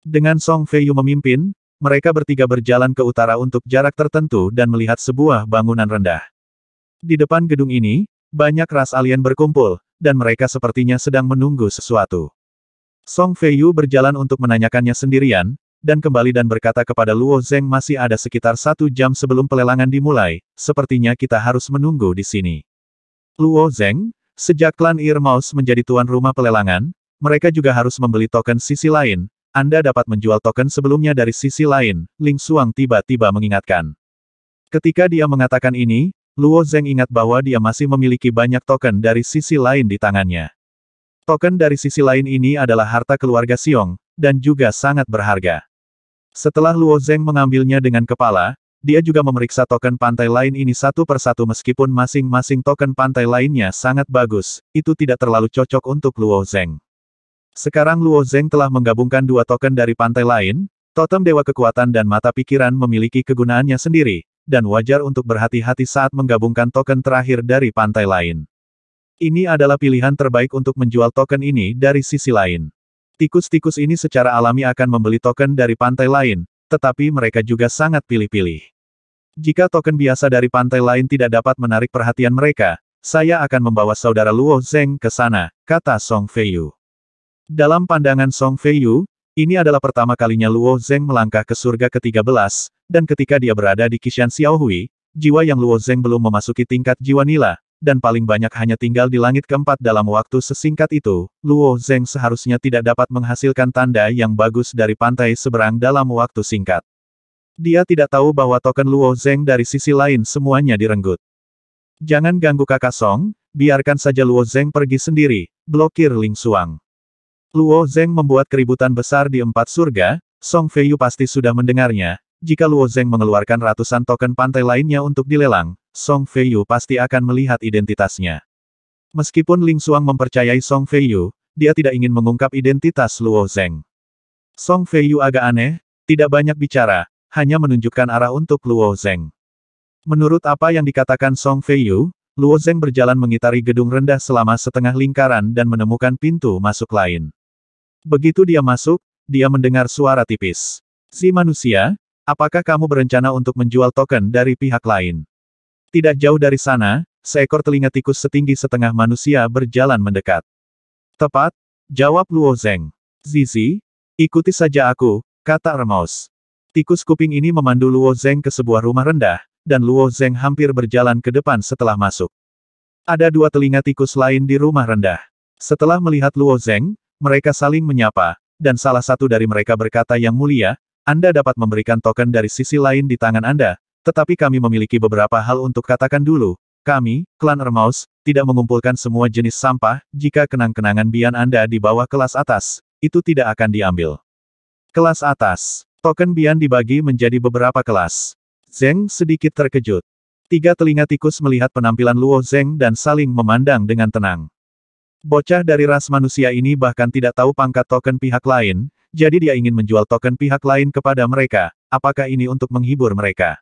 Dengan Song Feiyu memimpin, mereka bertiga berjalan ke utara untuk jarak tertentu dan melihat sebuah bangunan rendah. Di depan gedung ini, banyak ras alien berkumpul, dan mereka sepertinya sedang menunggu sesuatu. Song Feiyu berjalan untuk menanyakannya sendirian, dan kembali dan berkata kepada Luo Zeng masih ada sekitar 1 jam sebelum pelelangan dimulai, sepertinya kita harus menunggu di sini. Luo Zeng, sejak klan Earmouse menjadi tuan rumah pelelangan, mereka juga harus membeli token sisi lain. Anda dapat menjual token sebelumnya dari sisi lain, Ling Xuang tiba-tiba mengingatkan. Ketika dia mengatakan ini, Luo Zeng ingat bahwa dia masih memiliki banyak token dari sisi lain di tangannya. Token dari sisi lain ini adalah harta keluarga Xiong, dan juga sangat berharga. Setelah Luo Zeng mengambilnya dengan kepala, dia juga memeriksa token pantai lain ini satu persatu meskipun masing-masing token pantai lainnya sangat bagus, itu tidak terlalu cocok untuk Luo Zeng. Sekarang Luo Zeng telah menggabungkan 2 token dari pantai lain, totem dewa kekuatan dan mata pikiran memiliki kegunaannya sendiri, dan wajar untuk berhati-hati saat menggabungkan token terakhir dari pantai lain. Ini adalah pilihan terbaik untuk menjual token ini dari sisi lain. Tikus-tikus ini secara alami akan membeli token dari pantai lain, tetapi mereka juga sangat pilih-pilih. Jika token biasa dari pantai lain tidak dapat menarik perhatian mereka, saya akan membawa saudara Luo Zeng ke sana, kata Song Feiyu. Dalam pandangan Song Feiyu, ini adalah pertama kalinya Luo Zeng melangkah ke surga ke-13, dan ketika dia berada di Qishan Xiaohui, jiwa yang Luo Zeng belum memasuki tingkat jiwa nila, dan paling banyak hanya tinggal di langit keempat dalam waktu sesingkat itu, Luo Zeng seharusnya tidak dapat menghasilkan tanda yang bagus dari pantai seberang dalam waktu singkat. Dia tidak tahu bahwa token Luo Zeng dari sisi lain semuanya direnggut. Jangan ganggu kakak Song, biarkan saja Luo Zeng pergi sendiri, blokir Ling Xuang. Luo Zeng membuat keributan besar di 4 surga, Song Feiyu pasti sudah mendengarnya. Jika Luo Zeng mengeluarkan ratusan token pantai lainnya untuk dilelang, Song Feiyu pasti akan melihat identitasnya. Meskipun Ling Xuang mempercayai Song Feiyu, dia tidak ingin mengungkap identitas Luo Zeng. Song Feiyu agak aneh, tidak banyak bicara, hanya menunjukkan arah untuk Luo Zeng. Menurut apa yang dikatakan Song Feiyu, Luo Zeng berjalan mengitari gedung rendah selama setengah lingkaran dan menemukan pintu masuk lain. Begitu dia masuk, dia mendengar suara tipis. Si manusia, apakah kamu berencana untuk menjual token dari pihak lain? Tidak jauh dari sana, seekor telinga tikus setinggi setengah manusia berjalan mendekat. Tepat, jawab Luo Zeng. Zizi, ikuti saja aku, kata Earmouse. Tikus kuping ini memandu Luo Zeng ke sebuah rumah rendah, dan Luo Zeng hampir berjalan ke depan setelah masuk. Ada 2 telinga tikus lain di rumah rendah. Setelah melihat Luo Zeng, mereka saling menyapa, dan salah satu dari mereka berkata, "Yang mulia, Anda dapat memberikan token dari sisi lain di tangan Anda, tetapi kami memiliki beberapa hal untuk katakan dulu. Kami, klan Earmouse, tidak mengumpulkan semua jenis sampah, jika kenang-kenangan Bian Anda di bawah kelas atas, itu tidak akan diambil." Kelas atas. Token Bian dibagi menjadi beberapa kelas. Zeng sedikit terkejut. 3 telinga tikus melihat penampilan Luo Zeng dan saling memandang dengan tenang. Bocah dari ras manusia ini bahkan tidak tahu pangkat token pihak lain, jadi dia ingin menjual token pihak lain kepada mereka. Apakah ini untuk menghibur mereka?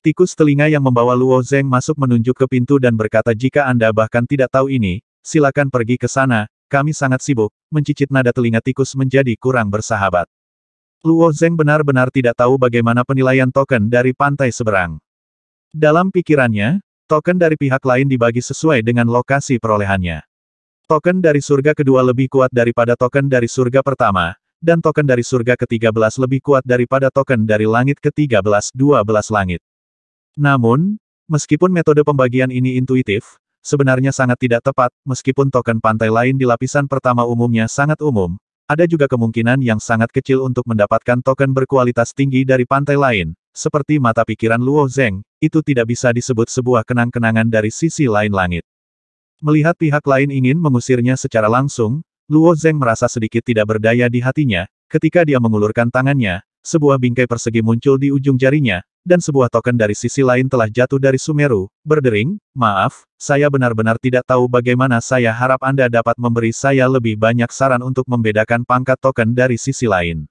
Tikus telinga yang membawa Luo Zeng masuk menunjuk ke pintu dan berkata, "Jika Anda bahkan tidak tahu ini, silakan pergi ke sana, kami sangat sibuk." Mencicit nada telinga tikus menjadi kurang bersahabat. Luo Zeng benar-benar tidak tahu bagaimana penilaian token dari pantai seberang. Dalam pikirannya, token dari pihak lain dibagi sesuai dengan lokasi perolehannya. Token dari surga kedua lebih kuat daripada token dari surga pertama, dan token dari surga ke-13 lebih kuat daripada token dari langit ke-13, 12 langit. Namun, meskipun metode pembagian ini intuitif, sebenarnya sangat tidak tepat, meskipun token pantai lain di lapisan pertama umumnya sangat umum, ada juga kemungkinan yang sangat kecil untuk mendapatkan token berkualitas tinggi dari pantai lain, seperti mata pikiran Luo Zeng, itu tidak bisa disebut sebuah kenang-kenangan dari sisi lain langit. Melihat pihak lain ingin mengusirnya secara langsung, Luo Zeng merasa sedikit tidak berdaya di hatinya, ketika dia mengulurkan tangannya, sebuah bingkai persegi muncul di ujung jarinya, dan sebuah token dari sisi lain telah jatuh dari Sumeru, berdering, "Maaf, saya benar-benar tidak tahu bagaimana saya harap Anda dapat memberi saya lebih banyak saran untuk membedakan pangkat token dari sisi lain."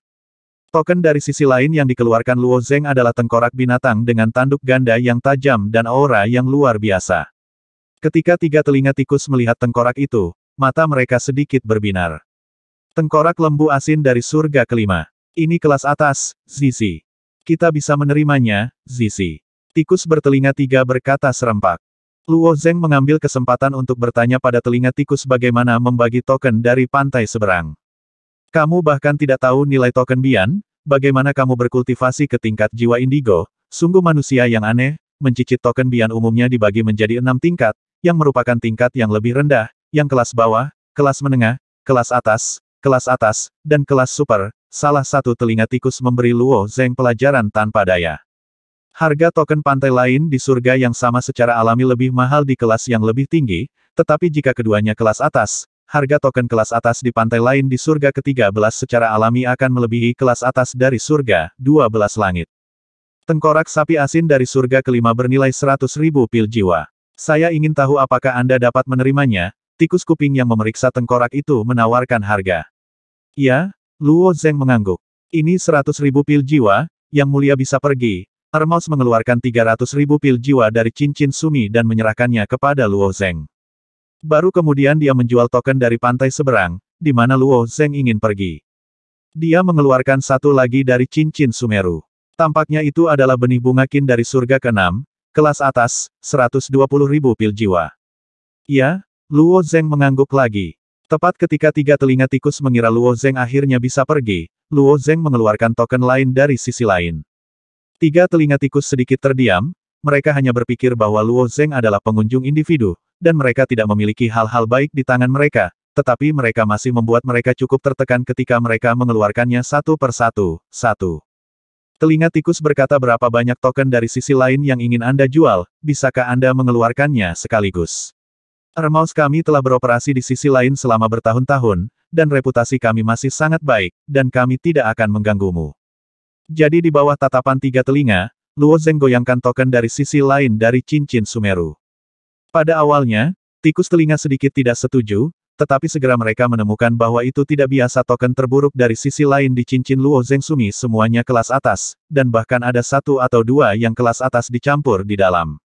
Token dari sisi lain yang dikeluarkan Luo Zeng adalah tengkorak binatang dengan tanduk ganda yang tajam dan aura yang luar biasa. Ketika 3 telinga tikus melihat tengkorak itu, mata mereka sedikit berbinar. Tengkorak lembu asin dari surga kelima. Ini kelas atas, Zizi. Kita bisa menerimanya, Zizi. Tikus bertelinga tiga berkata serempak. Luo Zeng mengambil kesempatan untuk bertanya pada telinga tikus bagaimana membagi token dari pantai seberang. Kamu bahkan tidak tahu nilai token Bian, bagaimana kamu berkultivasi ke tingkat jiwa indigo, sungguh manusia yang aneh, mencicit token Bian umumnya dibagi menjadi 6 tingkat, yang merupakan tingkat yang lebih rendah, yang kelas bawah, kelas menengah, kelas atas, dan kelas super. Salah satu telinga tikus memberi Luo Zeng pelajaran tanpa daya. Harga token pantai lain di surga yang sama secara alami lebih mahal di kelas yang lebih tinggi, tetapi jika keduanya kelas atas, harga token kelas atas di pantai lain di surga ke-13 secara alami akan melebihi kelas atas dari surga 12 langit. Tengkorak sapi asin dari surga ke-5 bernilai 100.000 pil jiwa. Saya ingin tahu apakah Anda dapat menerimanya. Tikus kuping yang memeriksa tengkorak itu menawarkan harga. Ya, Luo Zeng mengangguk. Ini 100.000 pil jiwa, yang mulia bisa pergi. Hermos mengeluarkan 300.000 pil jiwa dari cincin sumi dan menyerahkannya kepada Luo Zeng. Baru kemudian dia menjual token dari pantai seberang, di mana Luo Zeng ingin pergi. Dia mengeluarkan satu lagi dari cincin Sumeru. Tampaknya itu adalah benih bunga kin dari surga ke-6, kelas atas, 120.000 pil jiwa. Ya, Luo Zeng mengangguk lagi. Tepat ketika tiga telinga tikus mengira Luo Zeng akhirnya bisa pergi, Luo Zeng mengeluarkan token lain dari sisi lain. Tiga telinga tikus sedikit terdiam, mereka hanya berpikir bahwa Luo Zeng adalah pengunjung individu, dan mereka tidak memiliki hal-hal baik di tangan mereka, tetapi mereka masih membuat mereka cukup tertekan ketika mereka mengeluarkannya satu per satu. Telinga tikus berkata berapa banyak token dari sisi lain yang ingin Anda jual, bisakah Anda mengeluarkannya sekaligus? Hermos kami telah beroperasi di sisi lain selama bertahun-tahun, dan reputasi kami masih sangat baik, dan kami tidak akan mengganggumu. Jadi di bawah tatapan tiga telinga, Luo Zeng goyangkan token dari sisi lain dari cincin Sumeru. Pada awalnya, tikus telinga sedikit tidak setuju, tetapi segera mereka menemukan bahwa itu tidak biasa token terburuk dari sisi lain di cincin Luo Zeng Sumi semuanya kelas atas, dan bahkan ada satu atau dua yang kelas atas dicampur di dalam.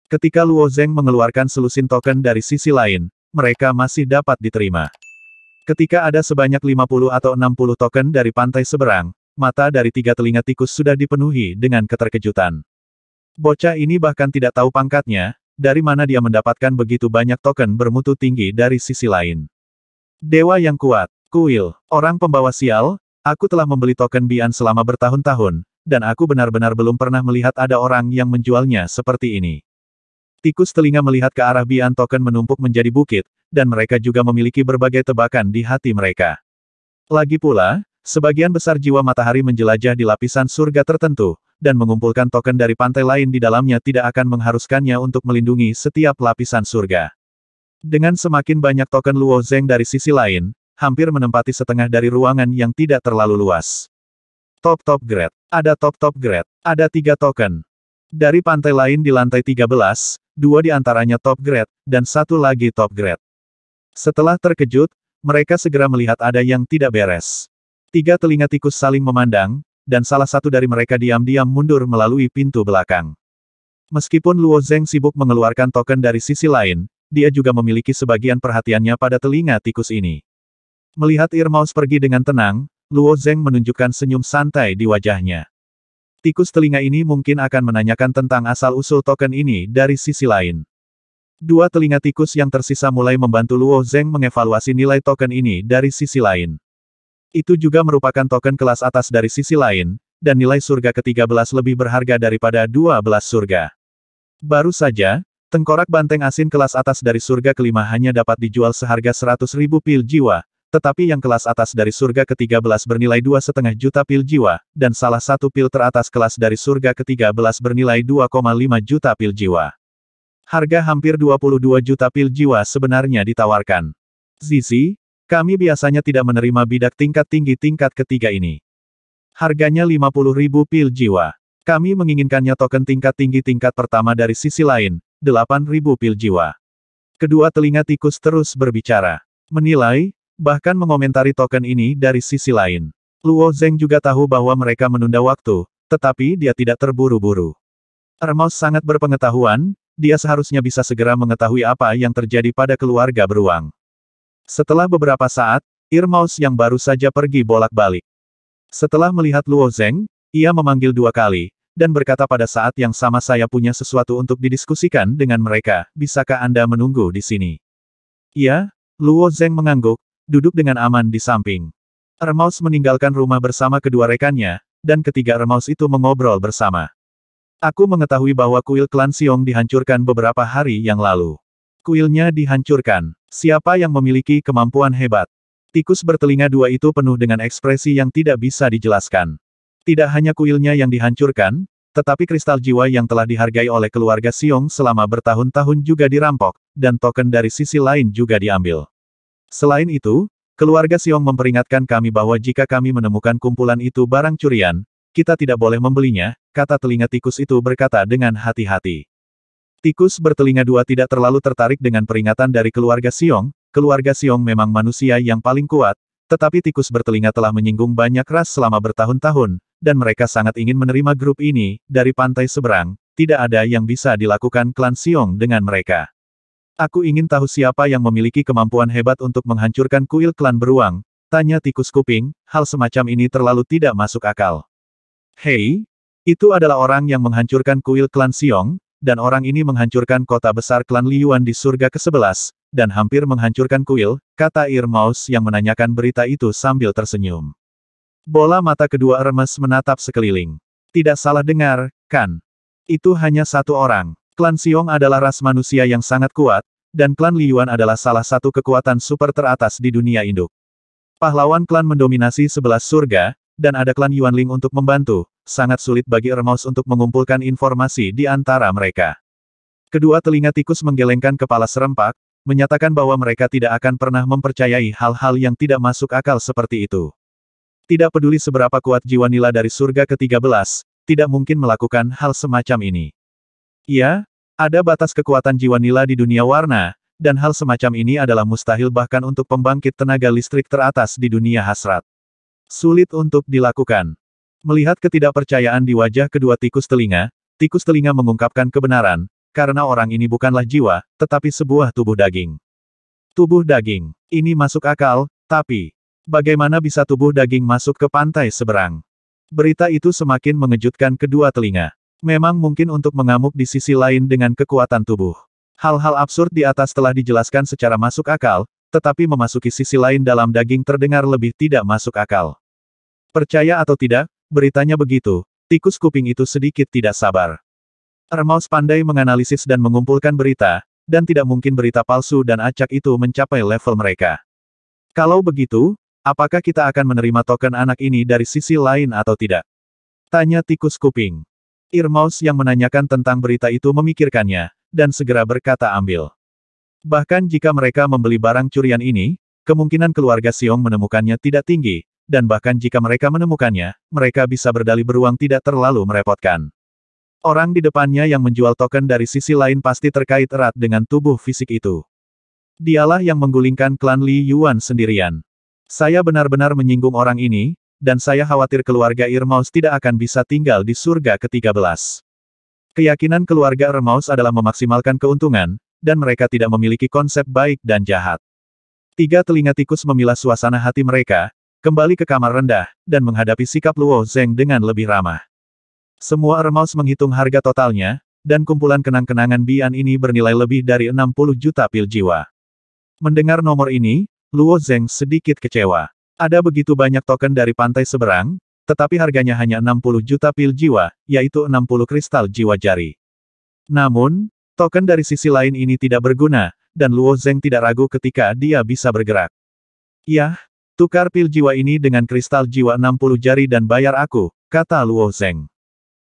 Ketika Luo Zeng mengeluarkan selusin token dari sisi lain, mereka masih dapat diterima. Ketika ada sebanyak 50 atau 60 token dari pantai seberang, mata dari tiga telinga tikus sudah dipenuhi dengan keterkejutan. Bocah ini bahkan tidak tahu pangkatnya, dari mana dia mendapatkan begitu banyak token bermutu tinggi dari sisi lain. Dewa yang kuat, kuil, orang pembawa sial, aku telah membeli token Bian selama bertahun-tahun, dan aku benar-benar belum pernah melihat ada orang yang menjualnya seperti ini. Tikus telinga melihat ke arah Bian token menumpuk menjadi bukit, dan mereka juga memiliki berbagai tebakan di hati mereka. Lagi pula, sebagian besar jiwa matahari menjelajah di lapisan surga tertentu, dan mengumpulkan token dari pantai lain di dalamnya tidak akan mengharuskannya untuk melindungi setiap lapisan surga. Dengan semakin banyak token Luo Zeng dari sisi lain, hampir menempati setengah dari ruangan yang tidak terlalu luas. Top grade. Ada top grade. Ada 3 token. Dari pantai lain di lantai 13, 2 di antaranya top grade, dan 1 lagi top grade. Setelah terkejut, mereka segera melihat ada yang tidak beres. Tiga telinga tikus saling memandang, dan salah satu dari mereka diam-diam mundur melalui pintu belakang. Meskipun Luo Zeng sibuk mengeluarkan token dari sisi lain, dia juga memiliki sebagian perhatiannya pada telinga tikus ini. Melihat Irmaus pergi dengan tenang, Luo Zeng menunjukkan senyum santai di wajahnya. Tikus telinga ini mungkin akan menanyakan tentang asal-usul token ini dari sisi lain. Dua telinga tikus yang tersisa mulai membantu Luo Zeng mengevaluasi nilai token ini dari sisi lain. Itu juga merupakan token kelas atas dari sisi lain, dan nilai surga ke-13 lebih berharga daripada 12 surga. Baru saja, tengkorak banteng asin kelas atas dari surga ke-5 hanya dapat dijual seharga 100.000 pil jiwa, tetapi yang kelas atas dari surga ke-13 bernilai 2,5 juta pil jiwa, dan salah satu pil teratas kelas dari surga ke-13 bernilai 2,5 juta pil jiwa. Harga hampir 22 juta pil jiwa sebenarnya ditawarkan. Zizi, kami biasanya tidak menerima bidak tingkat tinggi tingkat ketiga ini. Harganya 50.000 pil jiwa. Kami menginginkannya token tingkat tinggi tingkat pertama dari sisi lain, 8.000 pil jiwa. Kedua telinga tikus terus berbicara. Menilai, bahkan mengomentari token ini dari sisi lain. Luo Zeng juga tahu bahwa mereka menunda waktu, tetapi dia tidak terburu-buru. Hermos sangat berpengetahuan, dia seharusnya bisa segera mengetahui apa yang terjadi pada keluarga beruang. Setelah beberapa saat, Irmaus yang baru saja pergi bolak-balik. Setelah melihat Luo Zeng, ia memanggil 2 kali, dan berkata pada saat yang sama saya punya sesuatu untuk didiskusikan dengan mereka, bisakah Anda menunggu di sini? Iya, Luo Zeng mengangguk, duduk dengan aman di samping. Ermaus meninggalkan rumah bersama kedua rekannya, dan ketiga Ermaus itu mengobrol bersama. Aku mengetahui bahwa kuil klan Xiong dihancurkan beberapa hari yang lalu. Kuilnya dihancurkan. Siapa yang memiliki kemampuan hebat? Tikus bertelinga 2 itu penuh dengan ekspresi yang tidak bisa dijelaskan. Tidak hanya kuilnya yang dihancurkan, tetapi kristal jiwa yang telah dihargai oleh keluarga Xiong selama bertahun-tahun juga dirampok, dan token dari sisi lain juga diambil. Selain itu, keluarga Xiong memperingatkan kami bahwa jika kami menemukan kumpulan itu barang curian, kita tidak boleh membelinya, kata telinga tikus itu berkata dengan hati-hati. Tikus bertelinga 2 tidak terlalu tertarik dengan peringatan dari keluarga Xiong. Keluarga Xiong memang manusia yang paling kuat, tetapi tikus bertelinga telah menyinggung banyak ras selama bertahun-tahun, dan mereka sangat ingin menerima grup ini, dari pantai seberang, tidak ada yang bisa dilakukan klan Xiong dengan mereka. Aku ingin tahu siapa yang memiliki kemampuan hebat untuk menghancurkan kuil klan beruang, tanya tikus kuping, hal semacam ini terlalu tidak masuk akal. Hei, itu adalah orang yang menghancurkan kuil klan Xiong, dan orang ini menghancurkan kota besar klan Liyuan di surga ke-11, dan hampir menghancurkan kuil, kata Irmaus yang menanyakan berita itu sambil tersenyum. Bola mata kedua Hermes menatap sekeliling. Tidak salah dengar, kan? Itu hanya satu orang. Klan Xiong adalah ras manusia yang sangat kuat, dan klan Liyuan adalah salah satu kekuatan super teratas di dunia induk. Pahlawan klan mendominasi 11 surga, dan ada klan Yuanling untuk membantu, sangat sulit bagi Hermaus untuk mengumpulkan informasi di antara mereka. Kedua telinga tikus menggelengkan kepala serempak, menyatakan bahwa mereka tidak akan pernah mempercayai hal-hal yang tidak masuk akal seperti itu. Tidak peduli seberapa kuat jiwa nila dari surga ke-13, tidak mungkin melakukan hal semacam ini. Ya, ada batas kekuatan jiwa nila di dunia warna, dan hal semacam ini adalah mustahil bahkan untuk pembangkit tenaga listrik teratas di dunia hasrat. Sulit untuk dilakukan. Melihat ketidakpercayaan di wajah kedua tikus telinga mengungkapkan kebenaran, karena orang ini bukanlah jiwa, tetapi sebuah tubuh daging. Tubuh daging. Ini masuk akal, tapi bagaimana bisa tubuh daging masuk ke pantai seberang? Berita itu semakin mengejutkan kedua telinga. Memang mungkin untuk mengamuk di sisi lain dengan kekuatan tubuh. Hal-hal absurd di atas telah dijelaskan secara masuk akal, tetapi memasuki sisi lain dalam daging terdengar lebih tidak masuk akal. Percaya atau tidak, beritanya begitu, tikus kuping itu sedikit tidak sabar. Hermaus pandai menganalisis dan mengumpulkan berita, dan tidak mungkin berita palsu dan acak itu mencapai level mereka. Kalau begitu, apakah kita akan menerima token anak ini dari sisi lain atau tidak? Tanya tikus kuping. Hermaus yang menanyakan tentang berita itu memikirkannya, dan segera berkata ambil. Bahkan jika mereka membeli barang curian ini, kemungkinan keluarga Xiong menemukannya tidak tinggi, dan bahkan jika mereka menemukannya, mereka bisa berdalih beruang tidak terlalu merepotkan. Orang di depannya yang menjual token dari sisi lain pasti terkait erat dengan tubuh fisik itu. Dialah yang menggulingkan klan Li Yuan sendirian. Saya benar-benar menyinggung orang ini, dan saya khawatir keluarga Irmaus tidak akan bisa tinggal di surga ke-13. Keyakinan keluarga Irmaus adalah memaksimalkan keuntungan, dan mereka tidak memiliki konsep baik dan jahat. Tiga telinga tikus memilah suasana hati mereka, kembali ke kamar rendah, dan menghadapi sikap Luo Zeng dengan lebih ramah. Semua Hermaus menghitung harga totalnya, dan kumpulan kenang-kenangan Bian ini bernilai lebih dari 60 juta pil jiwa. Mendengar nomor ini, Luo Zeng sedikit kecewa. Ada begitu banyak token dari pantai seberang, tetapi harganya hanya 60 juta pil jiwa, yaitu 60 kristal jiwa jari. Namun, token dari sisi lain ini tidak berguna, dan Luo Zeng tidak ragu ketika dia bisa bergerak. Yah, tukar pil jiwa ini dengan kristal jiwa 60 jari dan bayar aku, kata Luo Zeng.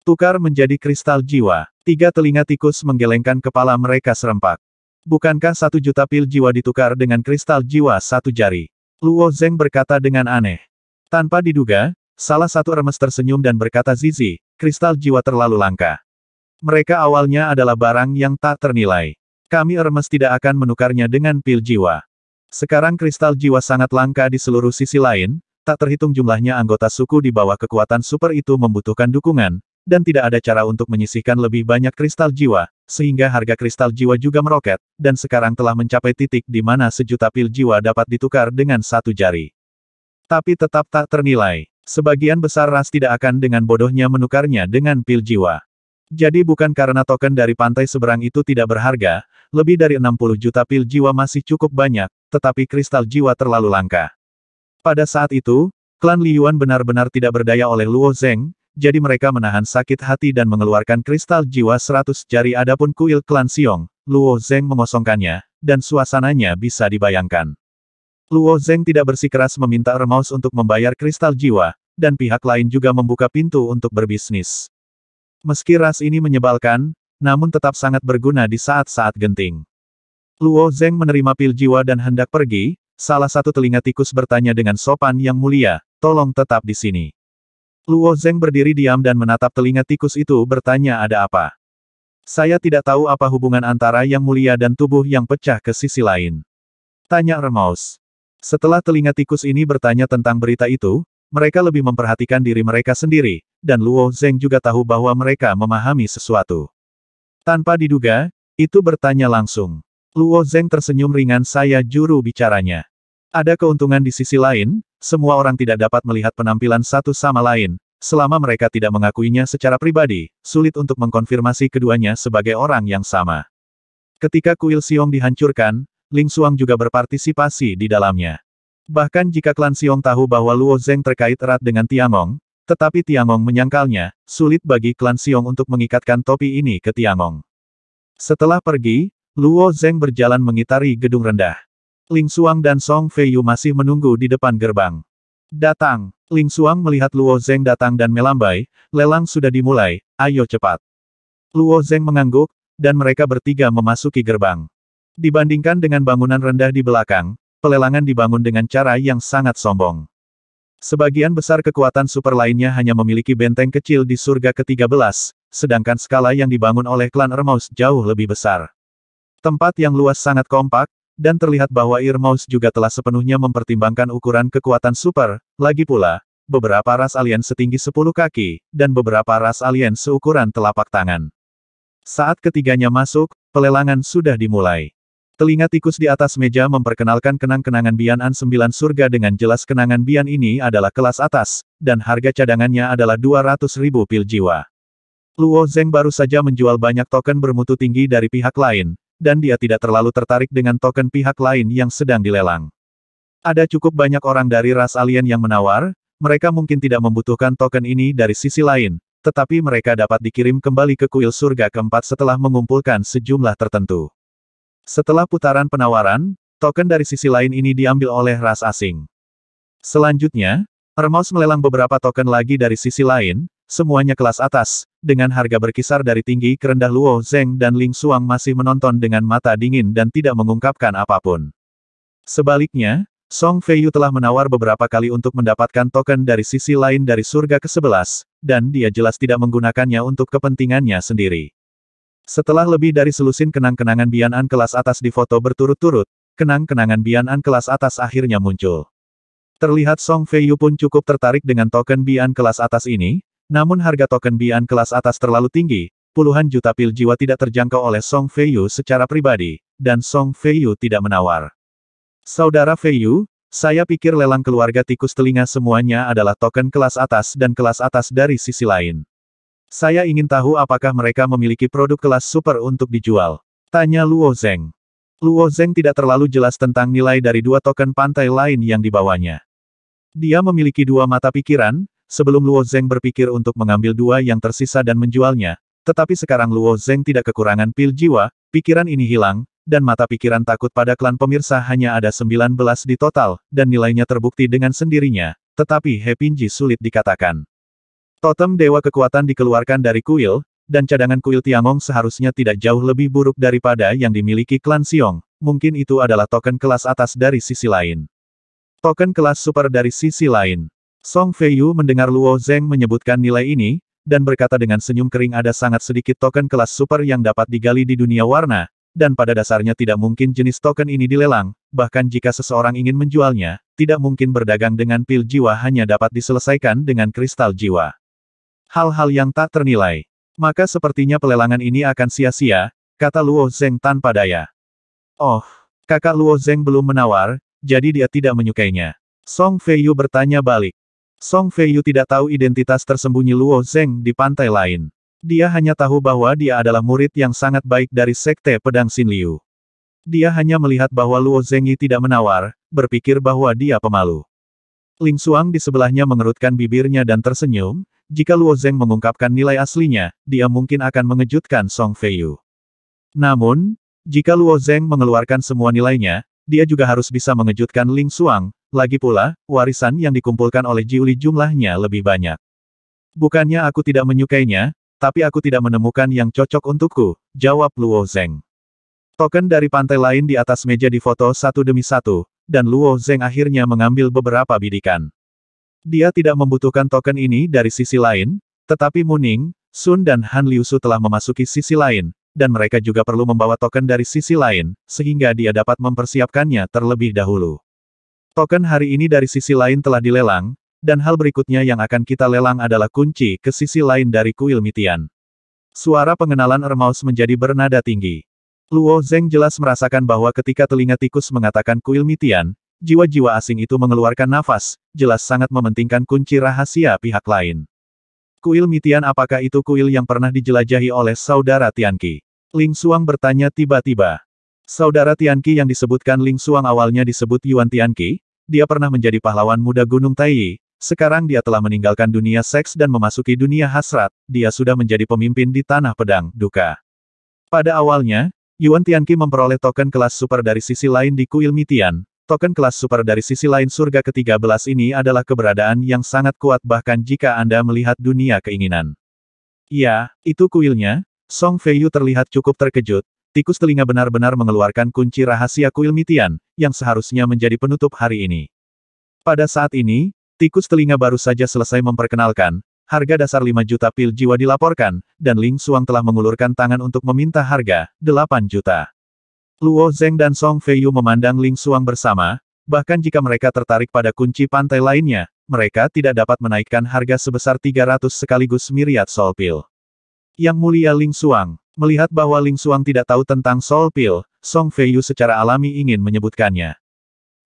Tukar menjadi kristal jiwa. Tiga telinga tikus menggelengkan kepala mereka serempak. Bukankah 1 juta pil jiwa ditukar dengan kristal jiwa 1 jari? Luo Zeng berkata dengan aneh. Tanpa diduga, salah satu Hermes tersenyum dan berkata Zizi, kristal jiwa terlalu langka. Mereka awalnya adalah barang yang tak ternilai. Kami Hermes tidak akan menukarnya dengan pil jiwa. Sekarang kristal jiwa sangat langka di seluruh sisi lain, tak terhitung jumlahnya anggota suku di bawah kekuatan super itu membutuhkan dukungan, dan tidak ada cara untuk menyisihkan lebih banyak kristal jiwa, sehingga harga kristal jiwa juga meroket, dan sekarang telah mencapai titik di mana 1 juta pil jiwa dapat ditukar dengan 1 jari. Tapi tetap tak ternilai. Sebagian besar ras tidak akan dengan bodohnya menukarnya dengan pil jiwa. Jadi bukan karena token dari pantai seberang itu tidak berharga, lebih dari 60 juta pil jiwa masih cukup banyak, tetapi kristal jiwa terlalu langka. Pada saat itu, klan Li Yuan benar-benar tidak berdaya oleh Luo Zeng, jadi mereka menahan sakit hati dan mengeluarkan kristal jiwa 100 jari. Adapun kuil klan Xiong, Luo Zeng mengosongkannya, dan suasananya bisa dibayangkan. Luo Zeng tidak bersikeras meminta Ermaus untuk membayar kristal jiwa, dan pihak lain juga membuka pintu untuk berbisnis. Meski ras ini menyebalkan, namun tetap sangat berguna di saat-saat genting. Luo Zeng menerima pil jiwa dan hendak pergi, salah satu telinga tikus bertanya dengan sopan yang mulia, tolong tetap di sini. Luo Zeng berdiri diam dan menatap telinga tikus itu bertanya ada apa. Saya tidak tahu apa hubungan antara yang mulia dan tubuh yang pecah ke sisi lain. Tanya Ermaus. Setelah telinga tikus ini bertanya tentang berita itu, mereka lebih memperhatikan diri mereka sendiri, dan Luo Zeng juga tahu bahwa mereka memahami sesuatu. Tanpa diduga, itu bertanya langsung. Luo Zeng tersenyum ringan. Saya juru bicaranya. Ada keuntungan di sisi lain, semua orang tidak dapat melihat penampilan satu sama lain, selama mereka tidak mengakuinya secara pribadi, sulit untuk mengkonfirmasi keduanya sebagai orang yang sama. Ketika kuil Xiong dihancurkan, Ling Xuang juga berpartisipasi di dalamnya. Bahkan jika klan Xiong tahu bahwa Luo Zeng terkait erat dengan Tiangong, tetapi Tiangong menyangkalnya, sulit bagi klan Xiong untuk mengikatkan topi ini ke Tiangong. Setelah pergi, Luo Zeng berjalan mengitari gedung rendah. Ling Xuang dan Song Feiyu masih menunggu di depan gerbang. Datang. Ling Xuang melihat Luo Zeng datang dan melambai, lelang sudah dimulai, ayo cepat. Luo Zeng mengangguk, dan mereka bertiga memasuki gerbang. Dibandingkan dengan bangunan rendah di belakang, pelelangan dibangun dengan cara yang sangat sombong. Sebagian besar kekuatan super lainnya hanya memiliki benteng kecil di surga ke-13, sedangkan skala yang dibangun oleh klan Ermaus jauh lebih besar. Tempat yang luas sangat kompak, dan terlihat bahwa Ermaus juga telah sepenuhnya mempertimbangkan ukuran kekuatan super, lagi pula, beberapa ras alien setinggi 10 kaki, dan beberapa ras alien seukuran telapak tangan. Saat ketiganya masuk, pelelangan sudah dimulai. Telinga tikus di atas meja memperkenalkan kenang-kenangan Bian An 9 surga dengan jelas. Kenangan Bian ini adalah kelas atas, dan harga cadangannya adalah 200.000 pil jiwa. Luo Zeng baru saja menjual banyak token bermutu tinggi dari pihak lain, dan dia tidak terlalu tertarik dengan token pihak lain yang sedang dilelang. Ada cukup banyak orang dari ras alien yang menawar, mereka mungkin tidak membutuhkan token ini dari sisi lain, tetapi mereka dapat dikirim kembali ke kuil surga keempat setelah mengumpulkan sejumlah tertentu. Setelah putaran penawaran, token dari sisi lain ini diambil oleh ras asing. Selanjutnya, Ermaus melelang beberapa token lagi dari sisi lain, semuanya kelas atas, dengan harga berkisar dari tinggi ke rendah. Luo Zeng dan Ling Xuang masih menonton dengan mata dingin dan tidak mengungkapkan apapun. Sebaliknya, Song Feiyu telah menawar beberapa kali untuk mendapatkan token dari sisi lain dari surga ke-11, dan dia jelas tidak menggunakannya untuk kepentingannya sendiri. Setelah lebih dari selusin kenang-kenangan Bian An kelas atas difoto berturut-turut, kenang-kenangan Bian An kelas atas akhirnya muncul. Terlihat Song Feiyu pun cukup tertarik dengan token Bian kelas atas ini, namun harga token Bian kelas atas terlalu tinggi, puluhan juta pil jiwa tidak terjangkau oleh Song Feiyu secara pribadi, dan Song Feiyu tidak menawar. Saudara Feiyu, saya pikir lelang keluarga tikus telinga semuanya adalah token kelas atas dan kelas atas dari sisi lain. Saya ingin tahu apakah mereka memiliki produk kelas super untuk dijual. Tanya Luo Zeng. Luo Zeng tidak terlalu jelas tentang nilai dari dua token pantai lain yang dibawanya. Dia memiliki dua mata pikiran, sebelum Luo Zeng berpikir untuk mengambil dua yang tersisa dan menjualnya, tetapi sekarang Luo Zeng tidak kekurangan pil jiwa, pikiran ini hilang, dan mata pikiran takut pada klan pemirsa hanya ada 19 di total, dan nilainya terbukti dengan sendirinya, tetapi Hepinji sulit dikatakan. Totem Dewa Kekuatan dikeluarkan dari kuil, dan cadangan kuil Tiangong seharusnya tidak jauh lebih buruk daripada yang dimiliki klan Xiong, mungkin itu adalah token kelas atas dari sisi lain. Token kelas super dari sisi lain. Song Feiyu mendengar Luo Zeng menyebutkan nilai ini, dan berkata dengan senyum kering ada sangat sedikit token kelas super yang dapat digali di dunia warna, dan pada dasarnya tidak mungkin jenis token ini dilelang, bahkan jika seseorang ingin menjualnya, tidak mungkin berdagang dengan pil jiwa hanya dapat diselesaikan dengan kristal jiwa. Hal-hal yang tak ternilai. Maka sepertinya pelelangan ini akan sia-sia, kata Luo Zeng tanpa daya. Oh, kakak Luo Zeng belum menawar, jadi dia tidak menyukainya. Song Feiyu bertanya balik. Song Feiyu tidak tahu identitas tersembunyi Luo Zeng di pantai lain. Dia hanya tahu bahwa dia adalah murid yang sangat baik dari Sekte Pedang Xin Liu. Dia hanya melihat bahwa Luo Zengyi tidak menawar, berpikir bahwa dia pemalu. Ling Xuang di sebelahnya mengerutkan bibirnya dan tersenyum, jika Luo Zeng mengungkapkan nilai aslinya, dia mungkin akan mengejutkan Song Feiyu. Namun, jika Luo Zeng mengeluarkan semua nilainya, dia juga harus bisa mengejutkan Ling Xuang, lagi pula, warisan yang dikumpulkan oleh Jiuli jumlahnya lebih banyak. Bukannya aku tidak menyukainya, tapi aku tidak menemukan yang cocok untukku, jawab Luo Zeng. Token dari pantai lain di atas meja difoto satu demi satu, dan Luo Zeng akhirnya mengambil beberapa bidikan. Dia tidak membutuhkan token ini dari sisi lain, tetapi Mu Ning, Sun dan Han Liusu telah memasuki sisi lain, dan mereka juga perlu membawa token dari sisi lain, sehingga dia dapat mempersiapkannya terlebih dahulu. Token hari ini dari sisi lain telah dilelang, dan hal berikutnya yang akan kita lelang adalah kunci ke sisi lain dari kuil Mitian. Suara pengenalan Ermaus menjadi bernada tinggi. Luo Zeng jelas merasakan bahwa ketika telinga tikus mengatakan kuil Mitian, jiwa-jiwa asing itu mengeluarkan nafas, jelas sangat mementingkan kunci rahasia pihak lain. Kuil Mitian, apakah itu kuil yang pernah dijelajahi oleh saudara Tianqi? Ling Xuang bertanya tiba-tiba. Saudara Tianqi yang disebutkan Ling Xuang awalnya disebut Yuan Tianqi, dia pernah menjadi pahlawan muda Gunung Taiyi, sekarang dia telah meninggalkan dunia seks dan memasuki dunia hasrat, dia sudah menjadi pemimpin di Tanah Pedang, Duka. Pada awalnya, Yuan Tianqi memperoleh token kelas super dari sisi lain di kuil Mitian. Token kelas super dari sisi lain surga ke-13 ini adalah keberadaan yang sangat kuat bahkan jika Anda melihat dunia keinginan. Ya, itu kuilnya. Song Feiyu terlihat cukup terkejut. Tikus telinga benar-benar mengeluarkan kunci rahasia kuil Mitian, yang seharusnya menjadi penutup hari ini. Pada saat ini, tikus telinga baru saja selesai memperkenalkan, harga dasar 5 juta pil jiwa dilaporkan, dan Ling Xuang telah mengulurkan tangan untuk meminta harga, 8 juta. Luo Zeng dan Song Feiyu memandang Ling Xuang bersama, bahkan jika mereka tertarik pada kunci pantai lainnya, mereka tidak dapat menaikkan harga sebesar 300 sekaligus myriad soul pil. Yang mulia Ling Xuang, melihat bahwa Ling Xuang tidak tahu tentang soul pil, Song Feiyu secara alami ingin menyebutkannya.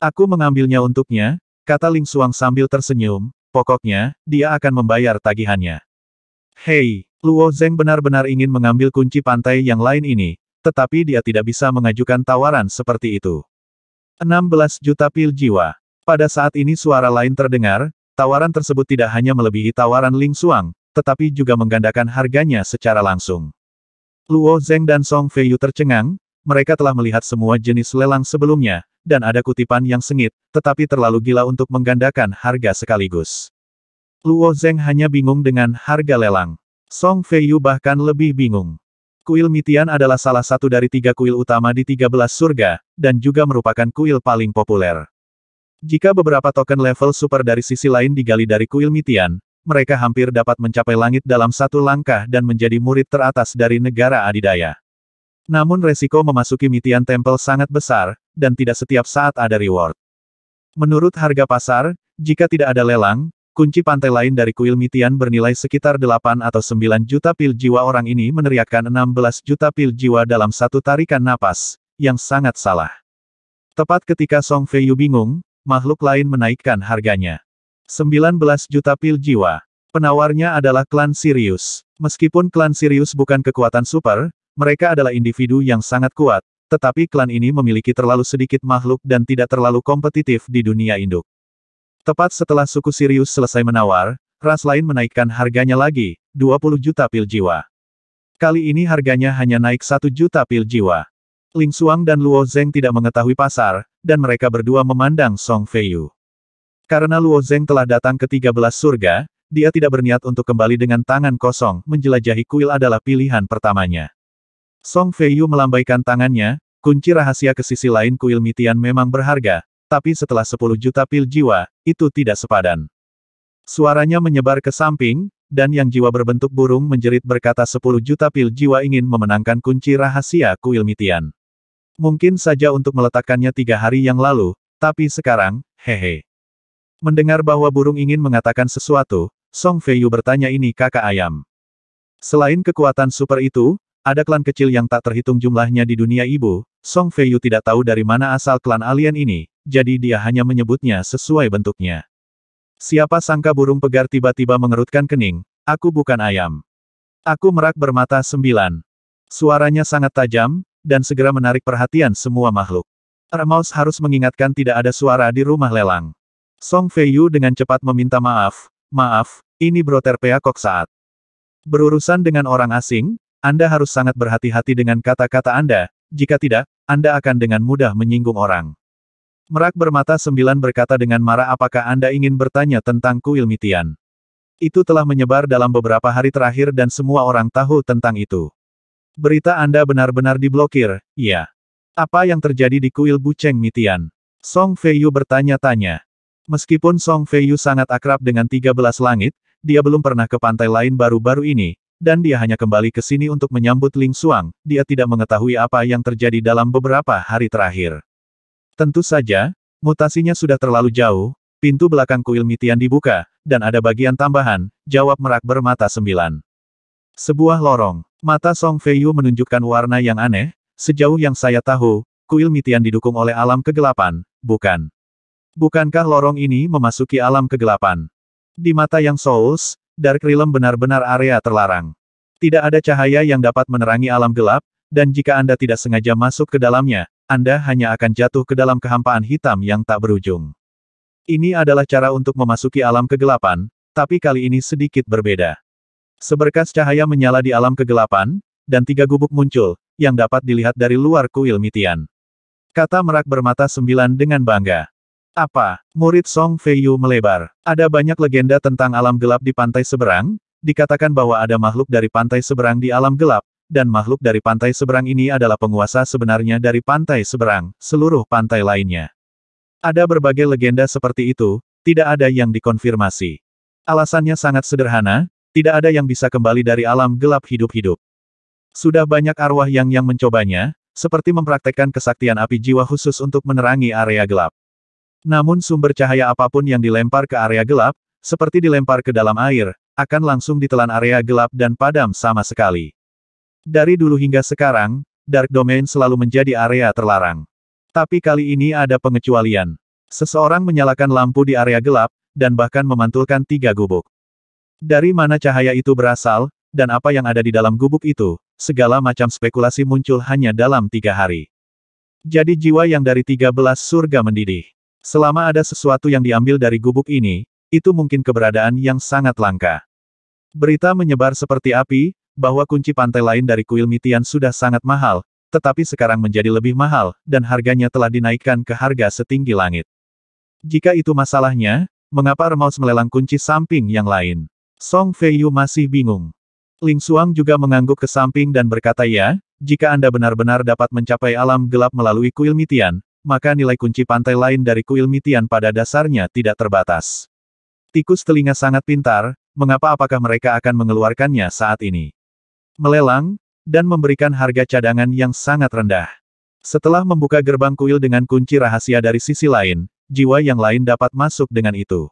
Aku mengambilnya untuknya, kata Ling Xuang sambil tersenyum. Pokoknya, dia akan membayar tagihannya. Hei, Luo Zeng benar-benar ingin mengambil kunci pantai yang lain ini, tetapi dia tidak bisa mengajukan tawaran seperti itu. 16 juta pil jiwa. Pada saat ini suara lain terdengar, tawaran tersebut tidak hanya melebihi tawaran Ling Xuang, tetapi juga menggandakan harganya secara langsung. Luo Zeng dan Song Feiyu tercengang, mereka telah melihat semua jenis lelang sebelumnya, dan ada kutipan yang sengit, tetapi terlalu gila untuk menggandakan harga sekaligus. Luo Zeng hanya bingung dengan harga lelang. Song Feiyu bahkan lebih bingung. Kuil Mitian adalah salah satu dari 3 kuil utama di 13 surga, dan juga merupakan kuil paling populer. Jika beberapa token level super dari sisi lain digali dari kuil Mitian, mereka hampir dapat mencapai langit dalam satu langkah dan menjadi murid teratas dari negara adidaya. Namun resiko memasuki Mitian Temple sangat besar, dan tidak setiap saat ada reward. Menurut harga pasar, jika tidak ada lelang, kunci pantai lain dari kuil Mitian bernilai sekitar 8 atau 9 juta pil jiwa. Orang ini meneriakkan 16 juta pil jiwa dalam satu tarikan napas, yang sangat salah. Tepat ketika Song Feiyu bingung, makhluk lain menaikkan harganya. 19 juta pil jiwa. Penawarnya adalah klan Sirius. Meskipun klan Sirius bukan kekuatan super, mereka adalah individu yang sangat kuat, tetapi klan ini memiliki terlalu sedikit makhluk dan tidak terlalu kompetitif di dunia induk. Tepat setelah suku Sirius selesai menawar, ras lain menaikkan harganya lagi, 20 juta pil jiwa. Kali ini harganya hanya naik 1 juta pil jiwa. Ling Xuang dan Luo Zeng tidak mengetahui pasar, dan mereka berdua memandang Song Feiyu. Karena Luo Zeng telah datang ke 13 surga, dia tidak berniat untuk kembali dengan tangan kosong, menjelajahi kuil adalah pilihan pertamanya. Song Feiyu melambaikan tangannya, kunci rahasia ke sisi lain kuil Mitian memang berharga, tapi setelah 10 juta pil jiwa, itu tidak sepadan. Suaranya menyebar ke samping, dan yang jiwa berbentuk burung menjerit berkata 10 juta pil jiwa ingin memenangkan kunci rahasia kuil Mitian. Mungkin saja untuk meletakkannya 3 hari yang lalu, tapi sekarang, hehe. Mendengar bahwa burung ingin mengatakan sesuatu, Song Feiyu bertanya, ini kakak ayam. Selain kekuatan super itu, ada klan kecil yang tak terhitung jumlahnya di dunia ibu. Song Feiyu tidak tahu dari mana asal klan alien ini, jadi dia hanya menyebutnya sesuai bentuknya. Siapa sangka burung pegar tiba-tiba mengerutkan kening, aku bukan ayam. Aku merak bermata 9. Suaranya sangat tajam, dan segera menarik perhatian semua makhluk. Ramos harus mengingatkan tidak ada suara di rumah lelang. Song Feiyu dengan cepat meminta maaf, maaf, ini Bro terpeakok saat berurusan dengan orang asing, Anda harus sangat berhati-hati dengan kata-kata Anda, jika tidak, Anda akan dengan mudah menyinggung orang. Merak bermata 9 berkata dengan marah apakah Anda ingin bertanya tentang kuil Mitian? Itu telah menyebar dalam beberapa hari terakhir dan semua orang tahu tentang itu. Berita Anda benar-benar diblokir, iya. Apa yang terjadi di kuil Buceng Mitian? Song Feiyu bertanya-tanya. Meskipun Song Feiyu sangat akrab dengan 13 langit, dia belum pernah ke pantai lain baru-baru ini, dan dia hanya kembali ke sini untuk menyambut Ling Xuang, dia tidak mengetahui apa yang terjadi dalam beberapa hari terakhir. Tentu saja, mutasinya sudah terlalu jauh, pintu belakang kuil Mitian dibuka, dan ada bagian tambahan, jawab merak bermata 9. Sebuah lorong. Mata Song Feiyu menunjukkan warna yang aneh, sejauh yang saya tahu, kuil Mitian didukung oleh alam kegelapan, bukan? Bukankah lorong ini memasuki alam kegelapan? Di mata yang Souls, Dark Realm benar-benar area terlarang. Tidak ada cahaya yang dapat menerangi alam gelap, dan jika Anda tidak sengaja masuk ke dalamnya, Anda hanya akan jatuh ke dalam kehampaan hitam yang tak berujung. Ini adalah cara untuk memasuki alam kegelapan, tapi kali ini sedikit berbeda. Seberkas cahaya menyala di alam kegelapan, dan 3 gubuk muncul, yang dapat dilihat dari luar kuil Mitian. Kata merak bermata 9 dengan bangga. Apa? Murid Song Feiyu melebar. Ada banyak legenda tentang alam gelap di pantai seberang, dikatakan bahwa ada makhluk dari pantai seberang di alam gelap, dan makhluk dari pantai seberang ini adalah penguasa sebenarnya dari pantai seberang, seluruh pantai lainnya. Ada berbagai legenda seperti itu, tidak ada yang dikonfirmasi. Alasannya sangat sederhana, tidak ada yang bisa kembali dari alam gelap hidup-hidup. Sudah banyak arwah yang mencobanya, seperti mempraktekkan kesaktian api jiwa khusus untuk menerangi area gelap. Namun sumber cahaya apapun yang dilempar ke area gelap, seperti dilempar ke dalam air, akan langsung ditelan area gelap dan padam sama sekali. Dari dulu hingga sekarang, Dark Domain selalu menjadi area terlarang. Tapi kali ini ada pengecualian. Seseorang menyalakan lampu di area gelap, dan bahkan memantulkan 3 gubuk. Dari mana cahaya itu berasal, dan apa yang ada di dalam gubuk itu, segala macam spekulasi muncul hanya dalam 3 hari. Jadi jiwa yang dari 13 surga mendidih. Selama ada sesuatu yang diambil dari gubuk ini, itu mungkin keberadaan yang sangat langka. Berita menyebar seperti api, bahwa kunci pantai lain dari kuil Mitian sudah sangat mahal, tetapi sekarang menjadi lebih mahal, dan harganya telah dinaikkan ke harga setinggi langit. Jika itu masalahnya, mengapa Remaus melelang kunci samping yang lain? Song Feiyu masih bingung. Ling Xuang juga mengangguk ke samping dan berkata ya, jika Anda benar-benar dapat mencapai alam gelap melalui kuil Mitian, maka nilai kunci pantai lain dari kuil Mitian pada dasarnya tidak terbatas. Tikus telinga sangat pintar, mengapa apakah mereka akan mengeluarkannya saat ini? Melelang, dan memberikan harga cadangan yang sangat rendah. Setelah membuka gerbang kuil dengan kunci rahasia dari sisi lain, jiwa yang lain dapat masuk dengan itu.